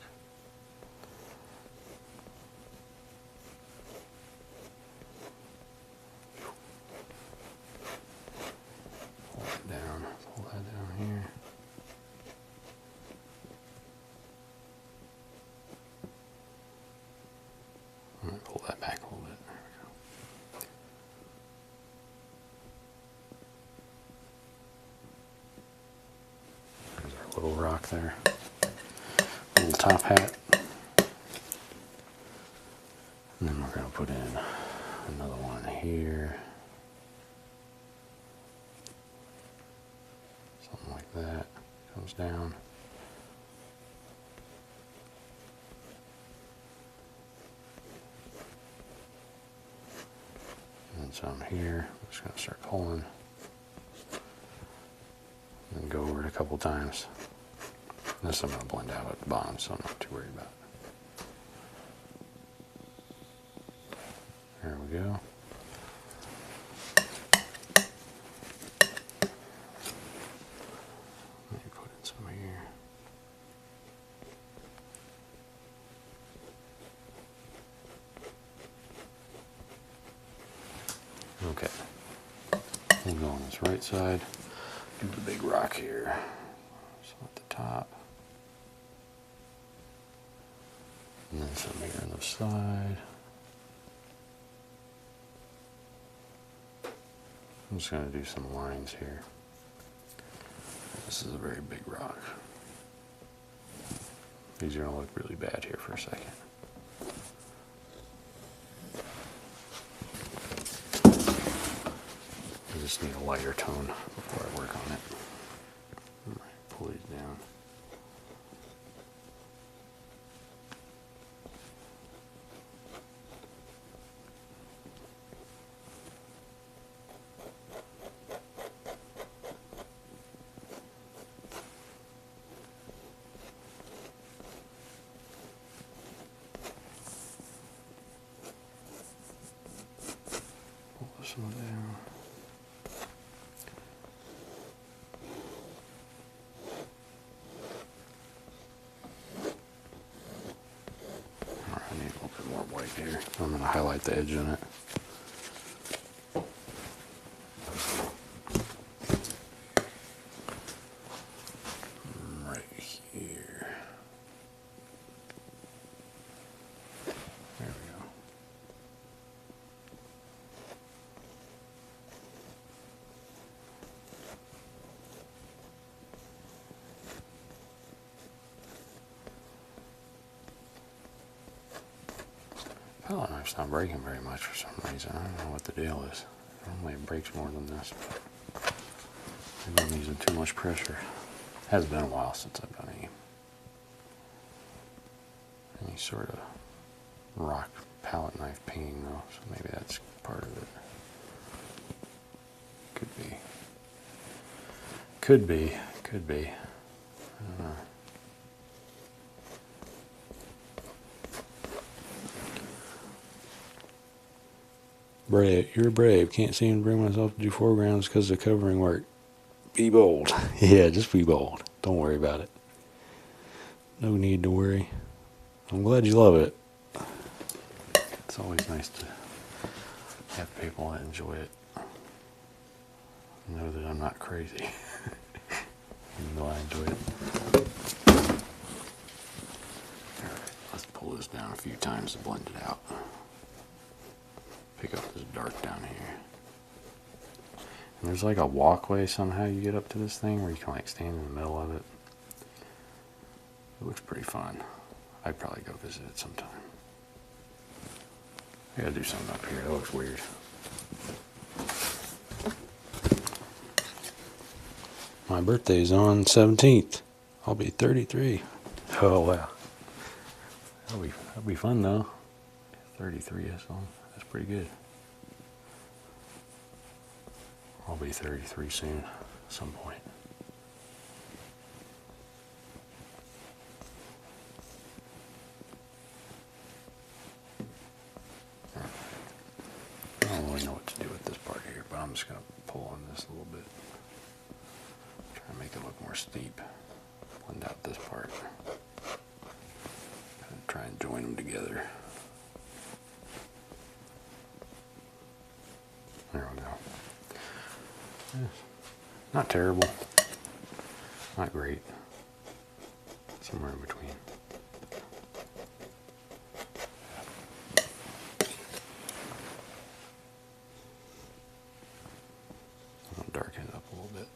Pull that down here. I'm going to pull that back a little bit. There we go. little rock there. Little top hat. And then we're going to put in another one here. Something like that. Comes down. And some here. I'm just going to start pulling. And go over it a couple times. This I'm going to blend out at the bottom, so I'm not too worried about it. There we go. Let me put in some here. Okay. We'll go on this right side. Do the big rock here. So at the top. And then some here on the side. I'm just going to do some lines here. This is a very big rock. These are going to look really bad here for a second. I just need a lighter tone before I work on it. All right, pull these down. Pull this one down. Here. I'm going to highlight the edge on it. Right here. There we go. Palette knife's not breaking very much for some reason. I don't know what the deal is. Normally it breaks more than this. Maybe I'm using too much pressure. It has been a while since I've done any sort of rock palette knife painting though, so maybe that's part of it. Could be. Could be. Could be. I don't know. Brave, you're brave. Can't seem to bring myself to do foregrounds because of covering work. Be bold. Yeah, just be bold. Don't worry about it. No need to worry. I'm glad you love it. It's always nice to have people that enjoy it. Know that I'm not crazy. Even though I enjoy it. Alright, let's pull this down a few times to blend it out. Pick up this dark down here. And there's like a walkway somehow you get up to this thing where you can like stand in the middle of it. It looks pretty fun. I'd probably go visit it sometime. I gotta do something up here. That looks weird. My birthday's on 17th. I'll be 33. Oh wow. That'll be fun though. 33 is on. That's pretty good. I'll be 33 soon, at some point. I don't really know what to do with this part here, but I'm just going to pull on this a little bit. Try to make it look more steep. Blend out this part. And try and join them together. There we go. Yeah. Not terrible. Not great. Somewhere in between. I'll darken it up a little bit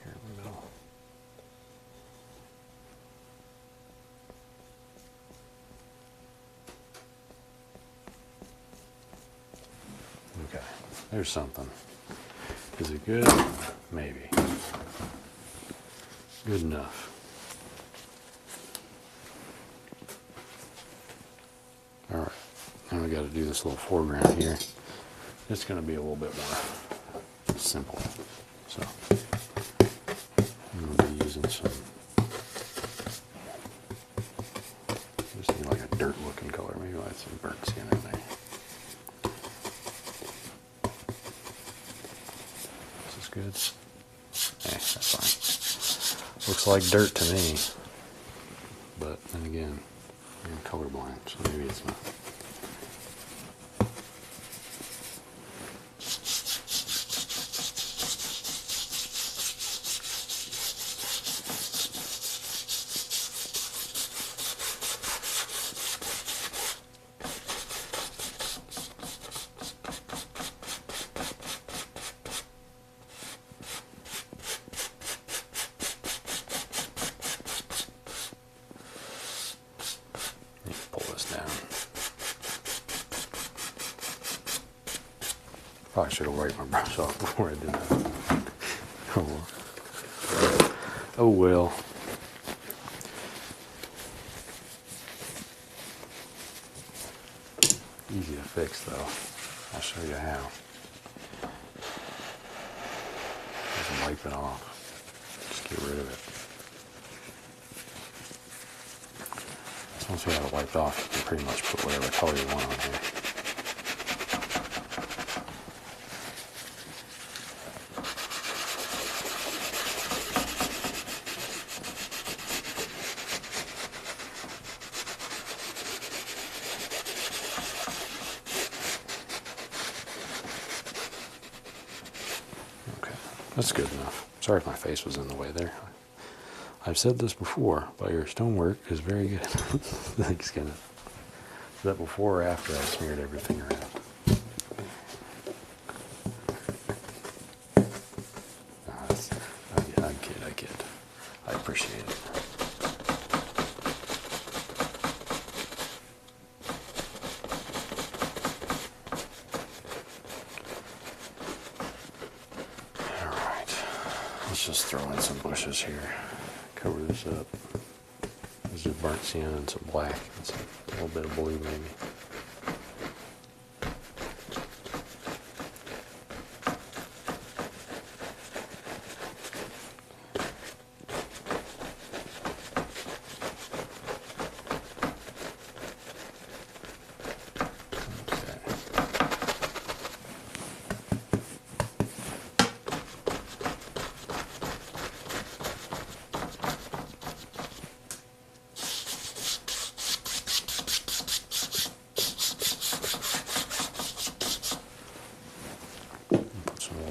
here in the middle. There's something. Is it good? Maybe. Good enough. All right, now we got to do this little foreground here. It's going to be a little bit more simple. So I'm going to be using some, just need like a dirt looking color. Maybe I'll add some burnt sienna in there. This is good. That's fine. Looks like dirt to me. But then again, I'm colorblind, so maybe it's not. Probably should have wiped my brush off before I did that. Oh well. Oh well. Easy to fix though. I'll show you how. Just wipe it off. Just get rid of it. So once you have it wiped off, you can pretty much put whatever color you want on here. That's good enough. Sorry if my face was in the way there. I've said this before, but your stonework is very good. Thanks, Kenneth. Is that before or after I smeared everything around? I kid. I appreciate it. Let's just throw in some bushes here. Cover this up. This is burnt sienna and some black and some, a little bit of blue maybe.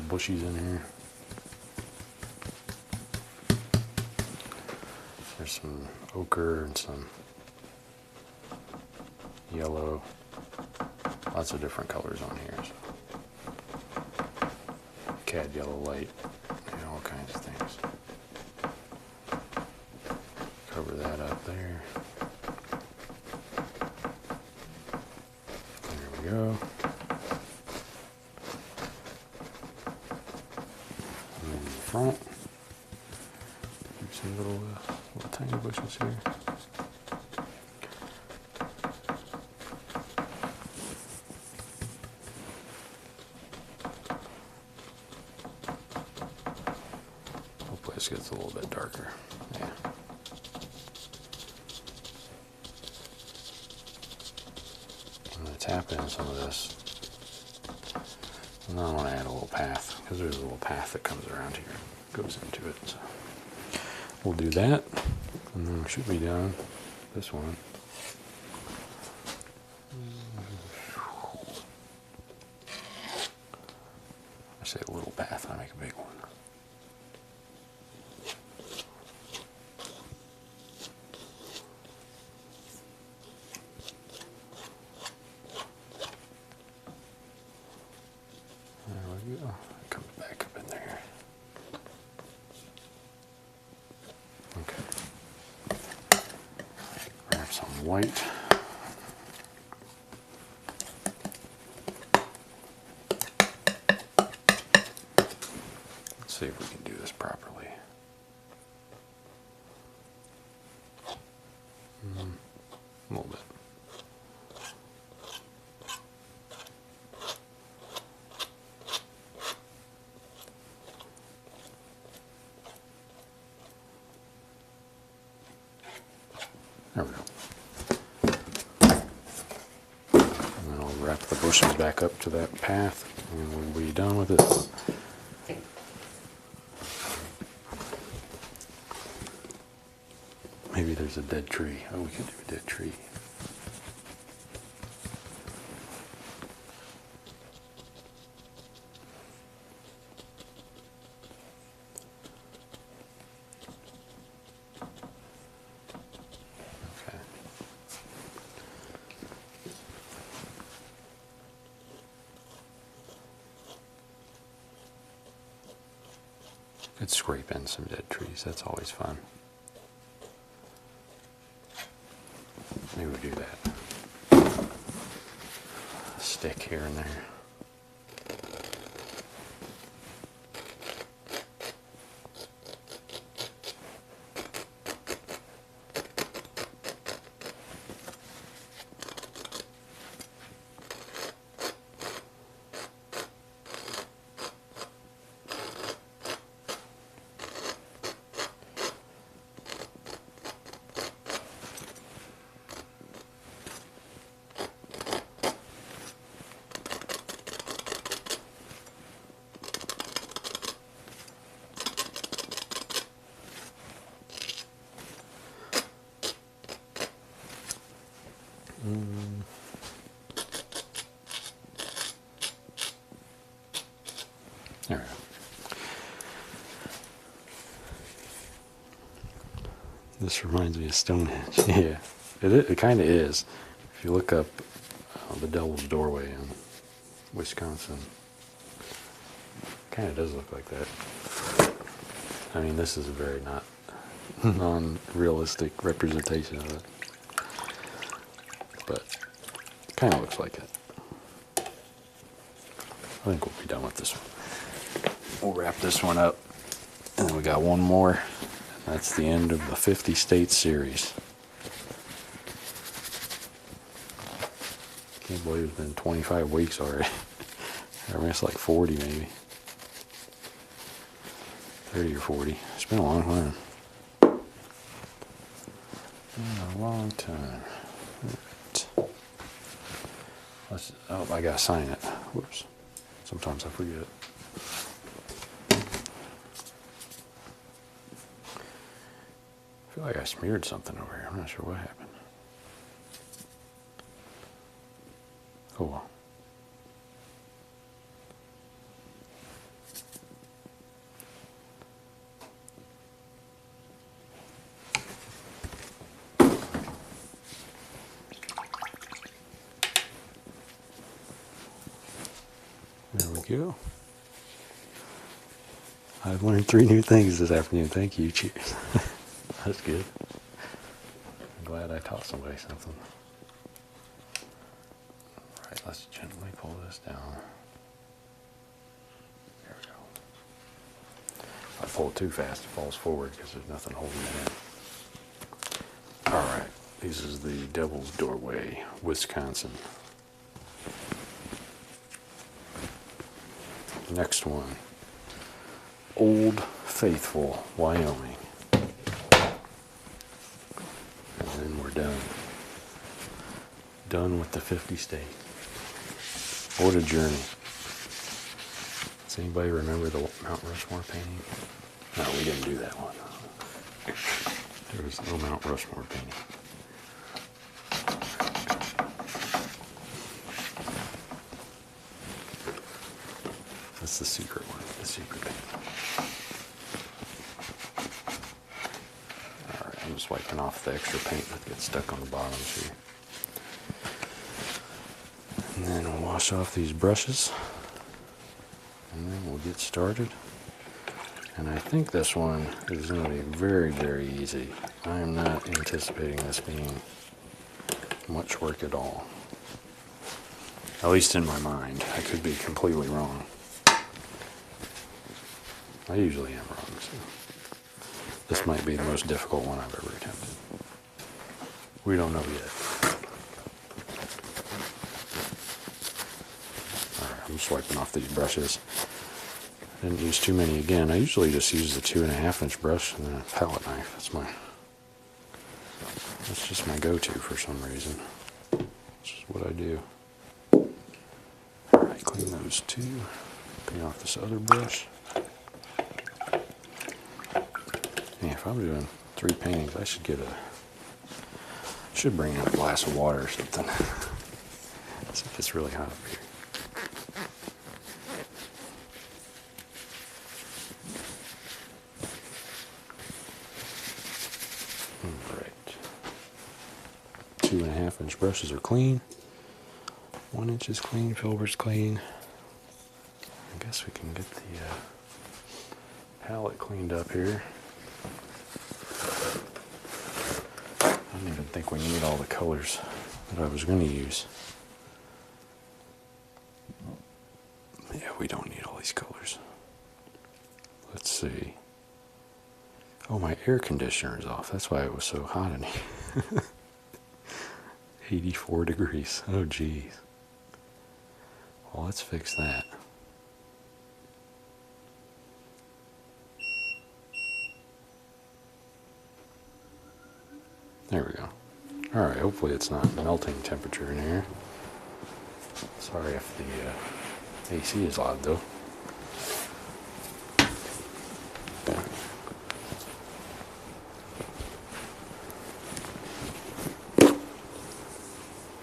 Bushies in here. There's some ochre and some yellow. Lots of different colors on here. So. Cad yellow light. All kinds of things. Cover that up there. There we go. Front. Some little tiny bushes here. Hopefully this gets a little bit darker. Yeah. I'm going to tap in some of this. And then I want to add a little path, because there's a little path that comes around here, goes into it. So we'll do that, and then we should be done. This one. I say a little path, I make a big one. Comes back up in there. Okay. Grab some white. a little bit. There we go. And then I'll wrap the bushes back up to that path and we'll be done with it. Maybe there's a dead tree. Oh, we could do a dead tree. Okay. Could scrape in some dead trees. That's always fun. Maybe we do that. A stick here and there. There we go. This reminds me of Stonehenge. Yeah, it kind of is. If you look up the Devil's Doorway in Wisconsin, kind of does look like that. I mean, this is a very not non-realistic representation of it, but it kind of looks like it. I think we'll be done with this one. We'll wrap this one up, and then we got one more. That's the end of the 50 State series. Can't believe it's been 25 weeks already. I mean, it's like 40 maybe. 30 or 40. It's been a long time. Been a long time. Oh, I gotta sign it. Whoops. Sometimes I forget. I feel like I smeared something over here. I'm not sure what happened. Oh well. There we go. I've learned 3 new things this afternoon. Thank you. Cheers. That's good. I'm glad I taught somebody something. All right, let's gently pull this down. There we go. If I pull it too fast, it falls forward because there's nothing holding it in. All right, this is the Devil's Doorway, Wisconsin. Next one, Old Faithful, Wyoming. And then we're done. Done with the 50 State. What a journey. Does anybody remember the Mount Rushmore painting? No, we didn't do that one. There was no Mount Rushmore painting. That's the secret one, the secret painting. Alright, I'm just wiping off the extra paint that gets stuck on the bottoms here. And then we'll wash off these brushes. And then we'll get started. And I think this one is going to be very, very easy. I am not anticipating this being much work at all. At least in my mind. I could be completely wrong. I usually am wrong, so this might be the most difficult one I've ever attempted. We don't know yet. I'm swiping off these brushes. I didn't use too many again. I usually just use the 2.5 inch brush and then a palette knife. That's just my go-to for some reason. It's just what I do. Alright, clean those two. Clean off this other brush. Yeah, if I'm doing 3 paintings, I should bring in a glass of water or something. See if it's really hot up here. Alright. 2.5 inch brushes are clean. 1 inch is clean, filbert's clean. I guess we can get the palette cleaned up here. I don't even think we need all the colors that I was going to use. Yeah, we don't need all these colors. Let's see. Oh, my air conditioner is off. That's why it was so hot in here. 84 degrees. Oh, geez. Well, let's fix that. There we go. Alright, hopefully it's not melting temperature in here. Sorry if the AC is loud though.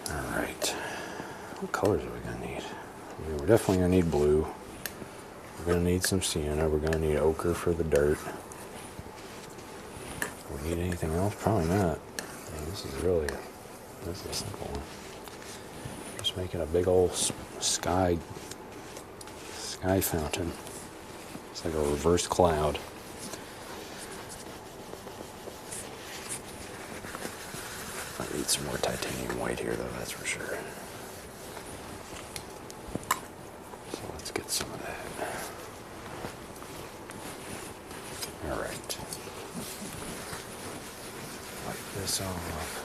Alright. What colors are we going to need? I mean, we're definitely going to need blue. We're going to need some sienna. We're going to need ochre for the dirt. Do we need anything else? Probably not. This is a simple one. Just making a big old sky fountain. It's like a reverse cloud. I need some more titanium white here though, that's for sure. So let's get some of that. Alright. Wipe this off.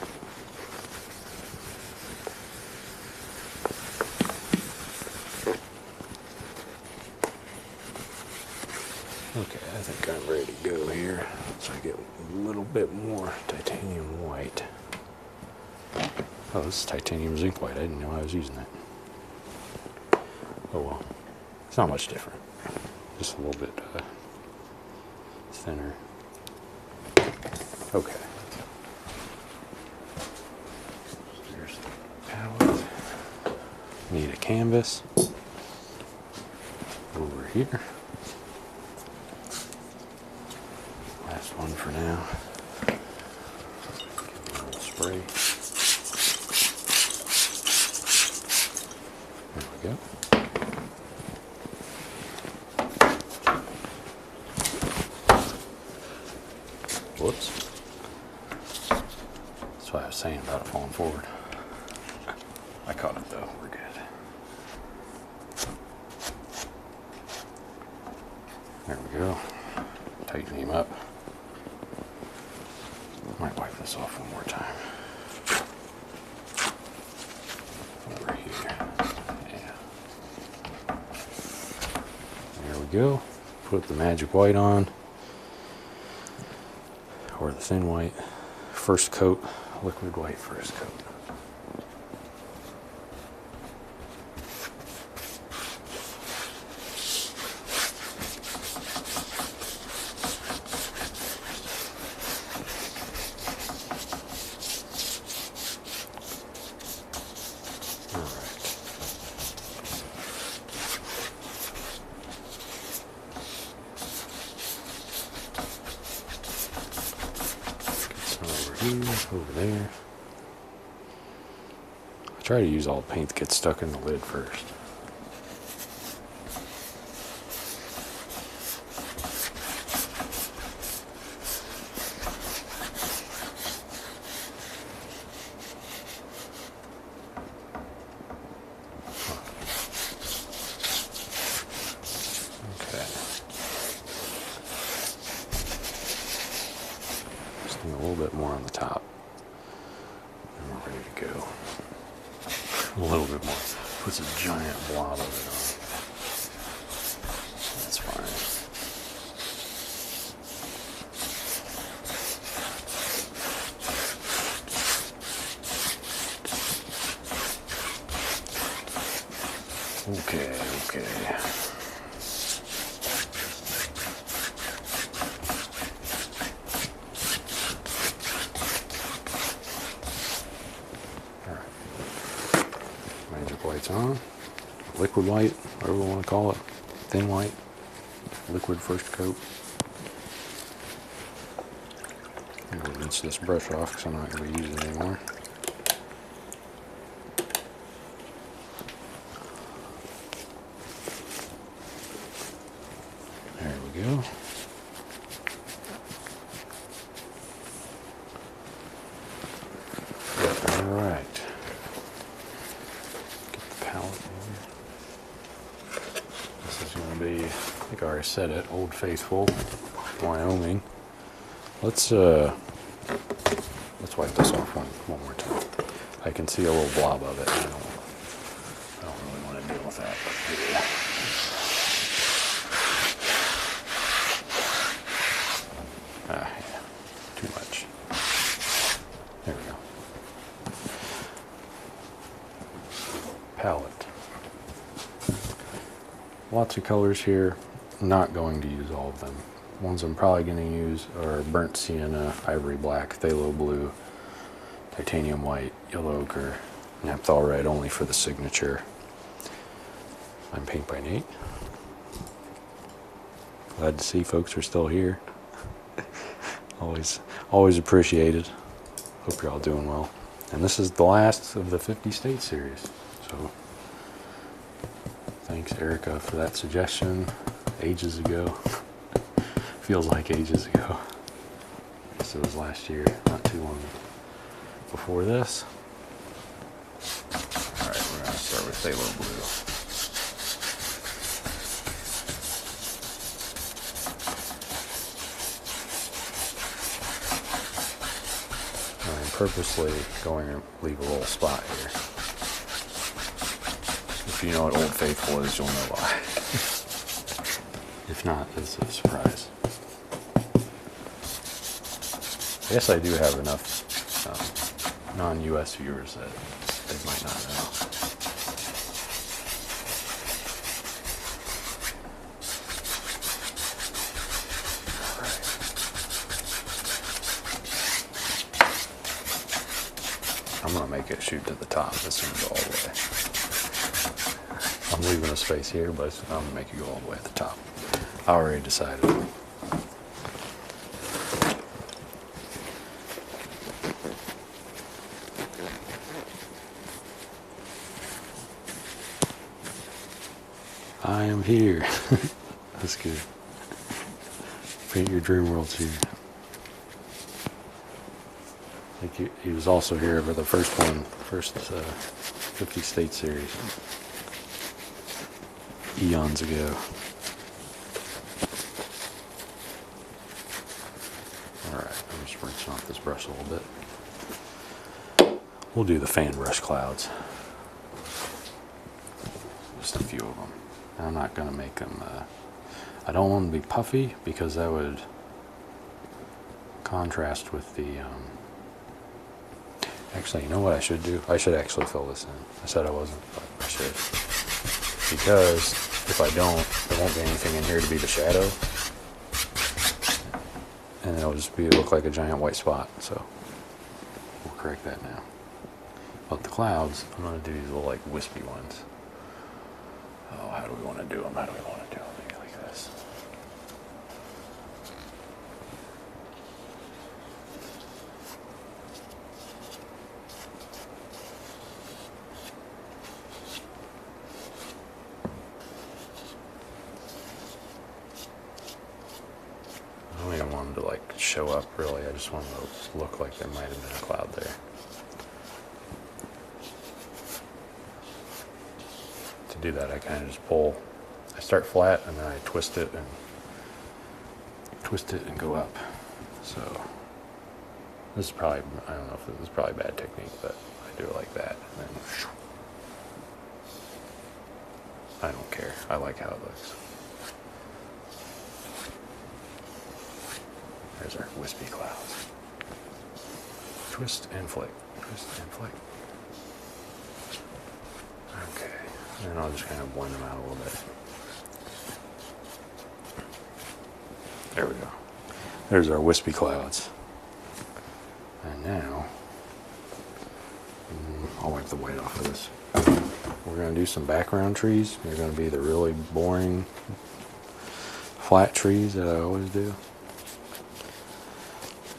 Okay, I think I'm ready to go here. So I get a little bit more titanium white. Oh, this is titanium zinc white. I didn't know I was using that. Oh well. It's not much different. Just a little bit thinner. Okay. Here's the palette. Need a canvas. Over here. Last one for now. Give it a little spray. There we go. Whoops. That's what I was saying about it falling forward. I caught it though. We're good. There we go. Tighten him up. Might wipe this off one more time. Over here. Yeah. There we go. Put the magic white on. Or the thin white. First coat. Liquid white first coat. Over there. I try to use all the paint that gets stuck in the lid first. Okay. Just need a little bit more on the top. And we're ready to go. A little bit more. Puts a giant blob of it on. Okay. Alright. Magic white's on. Liquid white, whatever we want to call it. Thin white. Liquid first coat. I'm going to rinse this brush off because I'm not going to use it anymore. There we go. Alright. Get the palette in. This is going to be, I think I already said it, Old Faithful, Wyoming. Let's wipe this off one more time. I can see a little blob of it. I don't really want to deal with that. Yeah, too much. There we go. Palette. Lots of colors here. Not going to use all of them. Ones I'm probably going to use are burnt sienna, ivory black, phthalo blue, titanium white, yellow ochre, naphthol red only for the signature. I'm Paint by Nate. Glad to see folks are still here. Always appreciated. Hope you're all doing well. And this is the last of the 50 state series. So thanks Erica for that suggestion ages ago. Feels like ages ago. I guess it was last year, not too long before this. Alright, we're going to start with phthalo blue. I'm purposely going to leave a little spot here. If you know what Old Faithful is, you'll know why. If not, it's a surprise. I guess I do have enough non-US viewers that they might not know. Right. I'm going to make it shoot to the top. This one go all the way. I'm leaving a space here, but I'm going to make it go all the way at the top. I already decided. I am here. That's good. Paint Your Dream World's here. I think he was also here for the first 50 state series. Eons ago. Alright, I'm just rinsing off this brush a little bit. We'll do the fan brush clouds. Just a few of them. I'm not going to make them, I don't want them to be puffy because that would contrast with the, actually, you know what I should do? I should actually fill this in. I said I wasn't, but I should. Because if I don't, there won't be anything in here to be the shadow. And it'll just look like a giant white spot, so we'll correct that now. But the clouds, I'm going to do these little like wispy ones. Oh, how do we want to do them? How do we want to do them? Maybe like this. I don't even want them to like show up really. I just want them to look like there might have been a cloud there. To do that, I kind of just pull. I start flat and then I twist it and go up. So this is probably, I don't know if this is probably bad technique, but I do it like that. And then I don't care. I like how it looks. There's our wispy clouds. Twist and flick. Twist and flick. Okay. And I'll just kind of blend them out a little bit. There we go. There's our wispy clouds. And now, I'll wipe the white off of this. We're going to do some background trees. They're going to be the really boring, flat trees that I always do.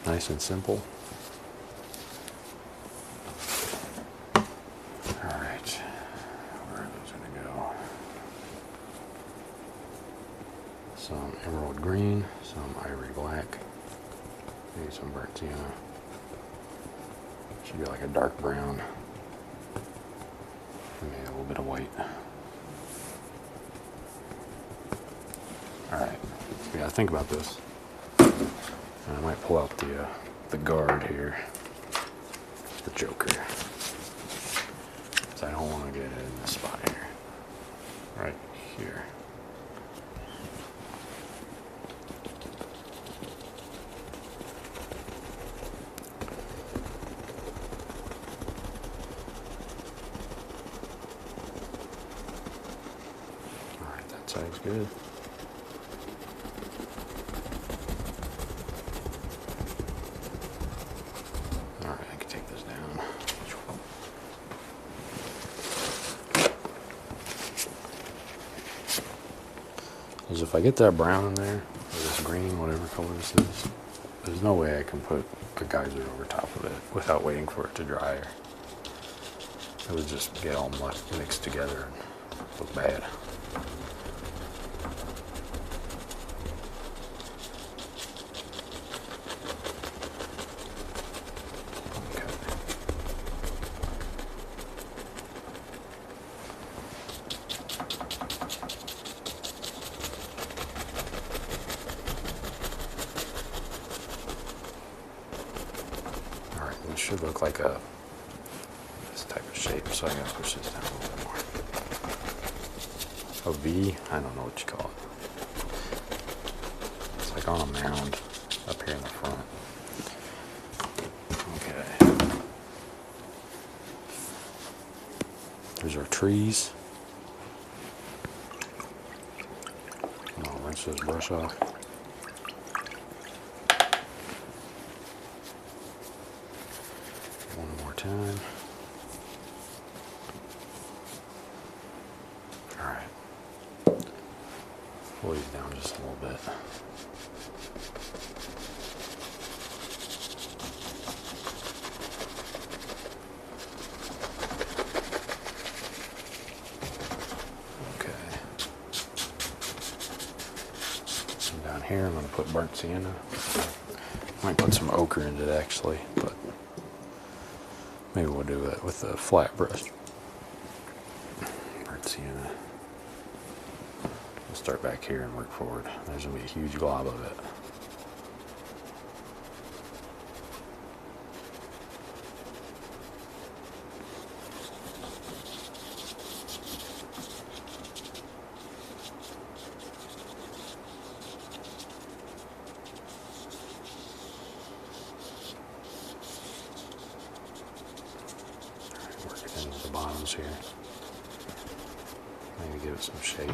Nice and simple. Alright, where are those going to go? Some emerald green, some ivory black, maybe some burnt sienna. Should be like a dark brown. Maybe a little bit of white. Alright, we gotta think about this. And I might pull out the guard here, the Joker. Because I don't want to get it in this spot here. Right here. Alright, that side's good. Is if I get that brown in there, or this green, whatever color this is, there's no way I can put a geyser over top of it without waiting for it to dry. It would just get all mixed together and look bad. It should look like this type of shape, so I gotta push this down a little bit more. A V? I don't know what you call it. It's like on a mound up here in the front. Okay. There's our trees. I'll rinse this brush off. Time. All right. Pull these down just a little bit. Okay. And down here, I'm going to put burnt sienna. Might put some ochre in it actually, but maybe we'll do that with a flat brush. Burnt sienna. We'll start back here and work forward. There's going to be a huge glob of it. Bottoms here. Maybe give it some shape.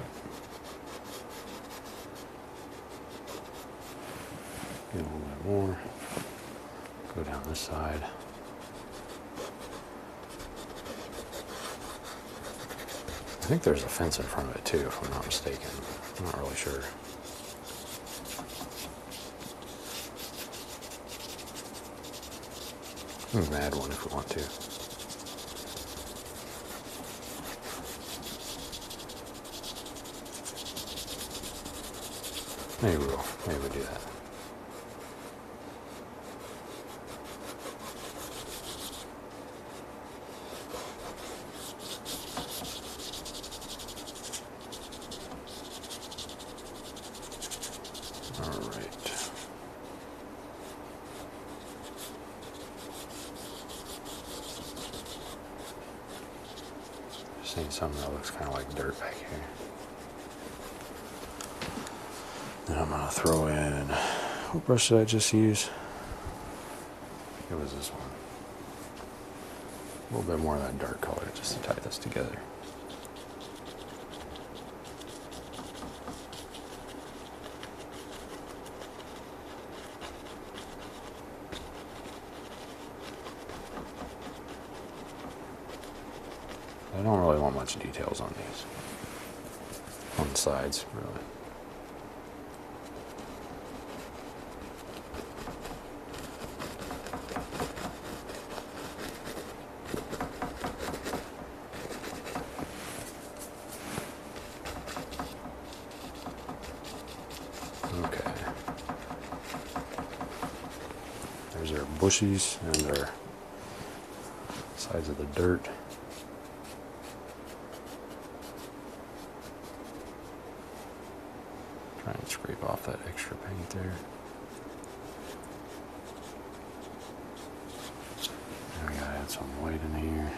Get a little bit more. Go down this side. I think there's a fence in front of it too, if I'm not mistaken. I'm not really sure. We can add one if we want to. Maybe we will. Maybe we'll do that. All right. Seeing something that looks kind of like dirt back here. Then I'm going to throw in, what brush did I just use? It was this one. A little bit more of that dark color just to tie this together. I don't really want much details on these. On the sides, really. Okay. There's our bushes and our sides of the dirt. Try and scrape off that extra paint there. Now we gotta add some white in here.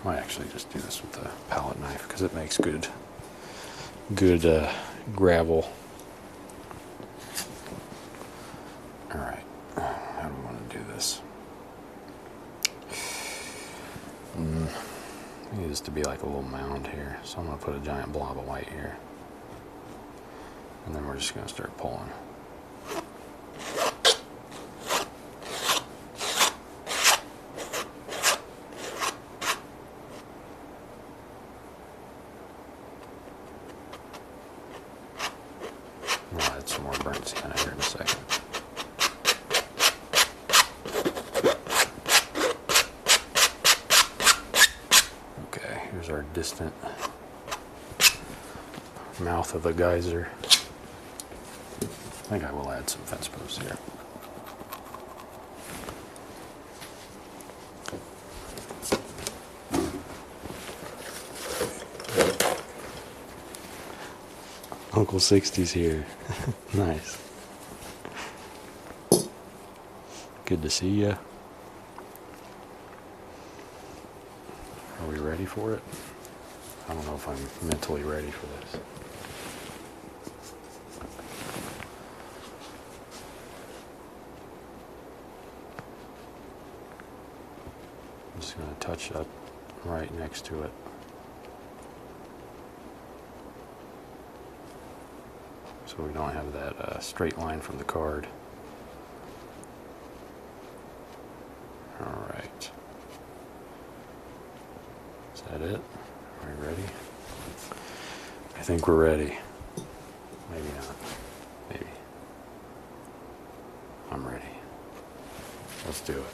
I might actually just do this with the palette knife because it makes good gravel. All right, how do we want to do this? I need this to be like a little mound here, so I'm going to put a giant blob of white here. And then we're just going to start pulling. I'll add some more burnt sienna here in a second. Okay, here's our distant mouth of the geyser. I think I will add some fence posts here. Uncle 60's here. Nice. Good to see ya. Are we ready for it? I don't know if I'm mentally ready for this. I'm just going to touch up right next to it. So we don't have that straight line from the card. All right. Is that it? Are we ready? I think we're ready. Maybe not. Maybe. I'm ready. Let's do it.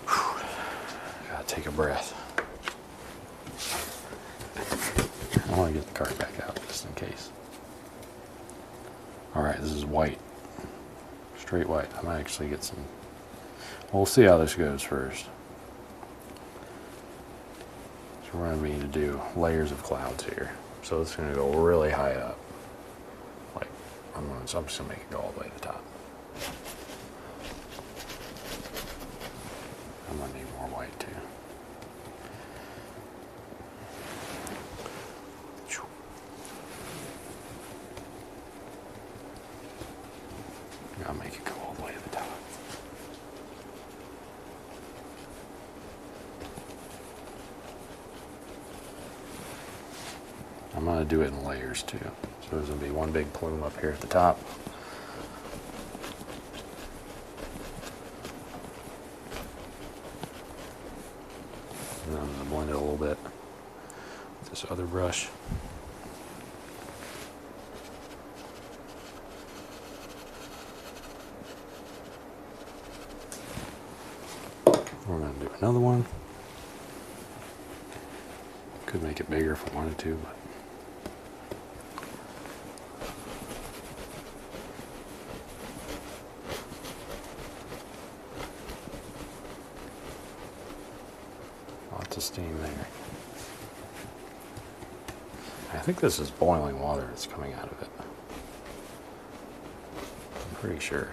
Whew. Gotta take a breath. I want to get the card back out just in case. Alright, this is white. Straight white. I might actually get some. We'll see how this goes first. So we're going to need to do layers of clouds here. So it's going to go really high up. Like, I'm just going to make it go all the way to the top. I'm going to need more white too. I'll make it go all the way to the top. I'm going to do it in layers too. So there's going to be one big plume up here at the top. And then I'm going to blend it a little bit with this other brush. We're going to do another one. Could make it bigger if I wanted to, but lots of steam there. I think this is boiling water that's coming out of it. I'm pretty sure.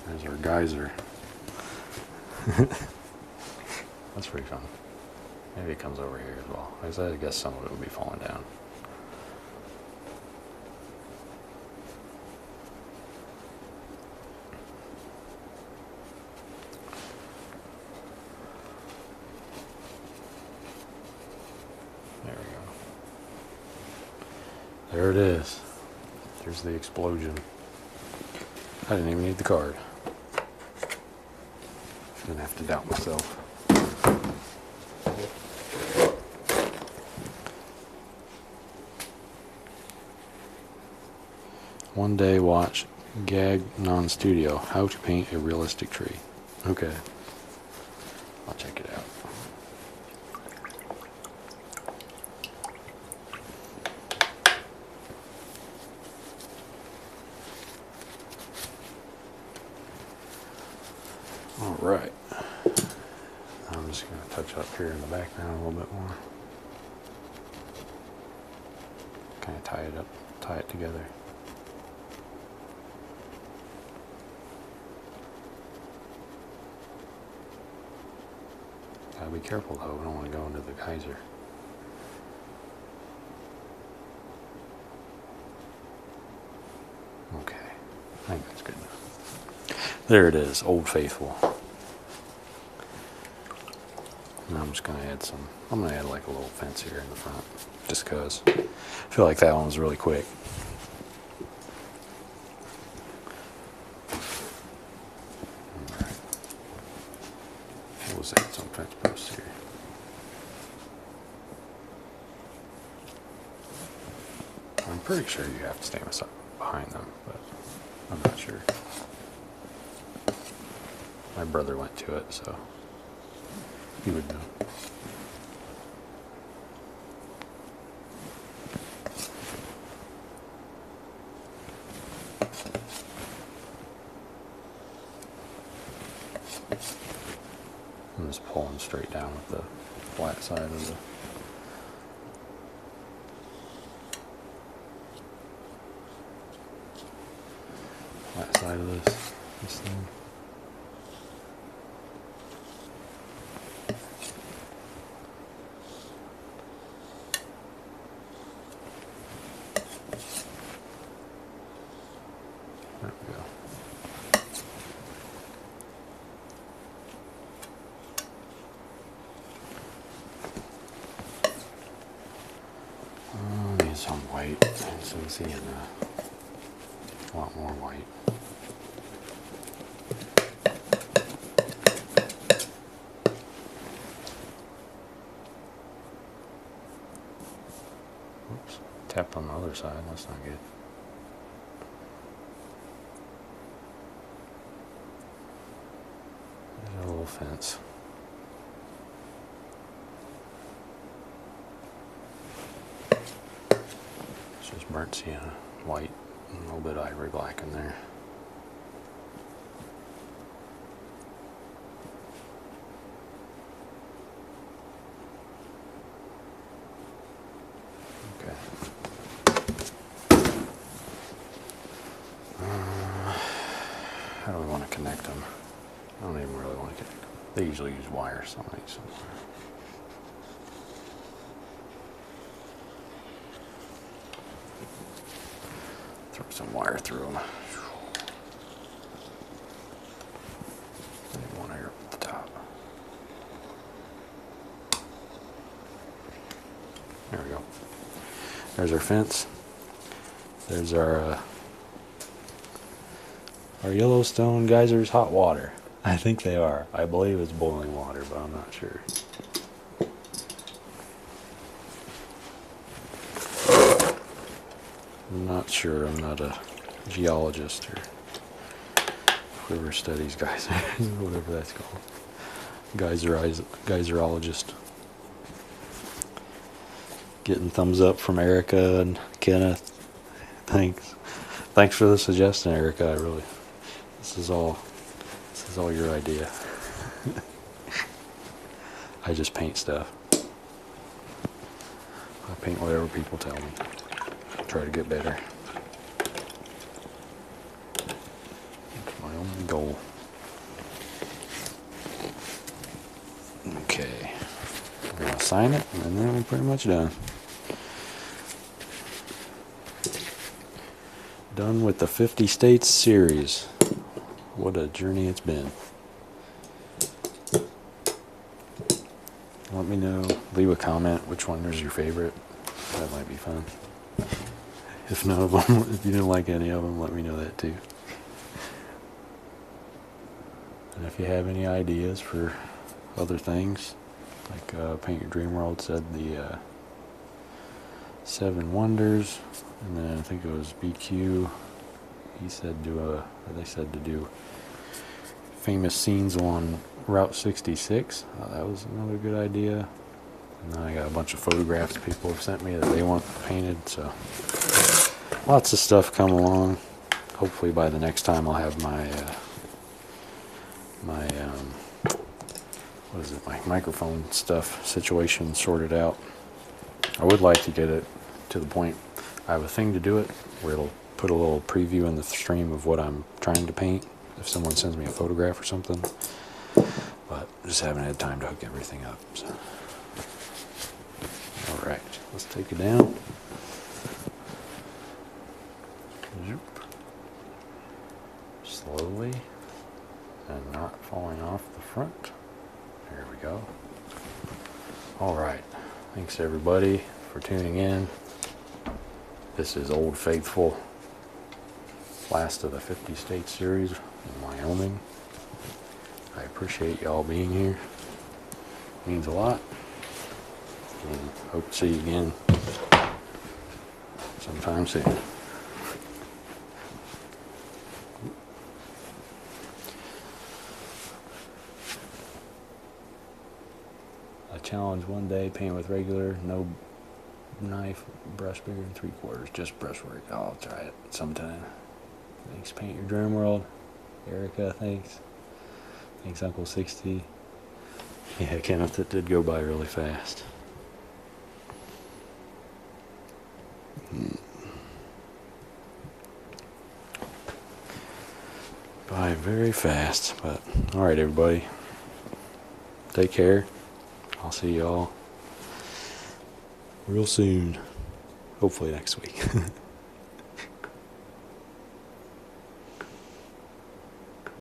There's our geyser. That's pretty fun. Maybe it comes over here as well. I guess some of it will be falling down. There it is. There's the explosion. I didn't even need the card. Didn't have to doubt myself. One day watch Gag Non-Studio, How to Paint a Realistic Tree. Okay. I'll check it out. All right. I'm just going to touch up here in the background a little bit more. Kind of tie it together. Gotta be careful though, we don't want to go into the geyser. Okay, I think that's good enough. There it is, Old Faithful. And I'm just gonna add I'm gonna add like a little fence here in the front, just cause I feel like that one was really quick. Alright. We'll add some fence posts here. I'm pretty sure you have to stand behind them, but I'm not sure. My brother went to it, so he would know. I'm just pulling straight down with the flat side of the this thing. There we go. Need some white, so I'm seeing a lot more white. Oops, tapped on the other side, that's not good. There's a little fence. It's just burnt sienna, white, and a little bit of ivory black in there. Okay. How do we want to connect them? I don't even really want to connect them. They usually use wire somewhere. Throw some wire through them. Maybe one here at the top. There we go. There's our fence. There's our Yellowstone geysers hot water. I think they are. I believe it's boiling water, but I'm not sure. I'm not sure. I'm not a geologist or whoever studies geysers, whatever that's called. Geyserologist. Getting thumbs up from Erica and Kenneth. Thanks for the suggestion, Erica. This is all your idea. I just paint stuff. I paint whatever people tell me. I try to get better. That's my only goal. Okay. We're gonna sign it, and then we're pretty much done. Done with the 50 States series. What a journey it's been. Let me know, leave a comment which one is your favorite. That might be fun. If none of them, if you didn't like any of them, let me know that too. And if you have any ideas for other things, like Paint Your Dream World said, the Seven Wonders, and then I think it was BQ. He said they said to do famous scenes on Route 66. That was another good idea. And then I got a bunch of photographs people have sent me that they want painted. So lots of stuff come along. Hopefully by the next time I'll have my my microphone stuff situation sorted out. I would like to get it to the point I have a thing to do it where it'll put a little preview in the stream of what I'm trying to paint if someone sends me a photograph or something, but just haven't had time to hook everything up. So. All right, let's take it down. Zoop. Slowly and not falling off the front. There we go. All right, thanks everybody for tuning in. This is Old Faithful, last of the 50 State Series in Wyoming. I appreciate y'all being here. It means a lot. And hope to see you again sometime soon. I challenge one day, paint with regular, no knife, brush bigger than 3/4, just brushwork. I'll try it sometime. Thanks, Paint Your Dream World. Erica, thanks. Thanks, Uncle 60. Yeah, Kenneth, it did go by really fast. By very fast, but all right, everybody. Take care. I'll see y'all real soon. Hopefully next week.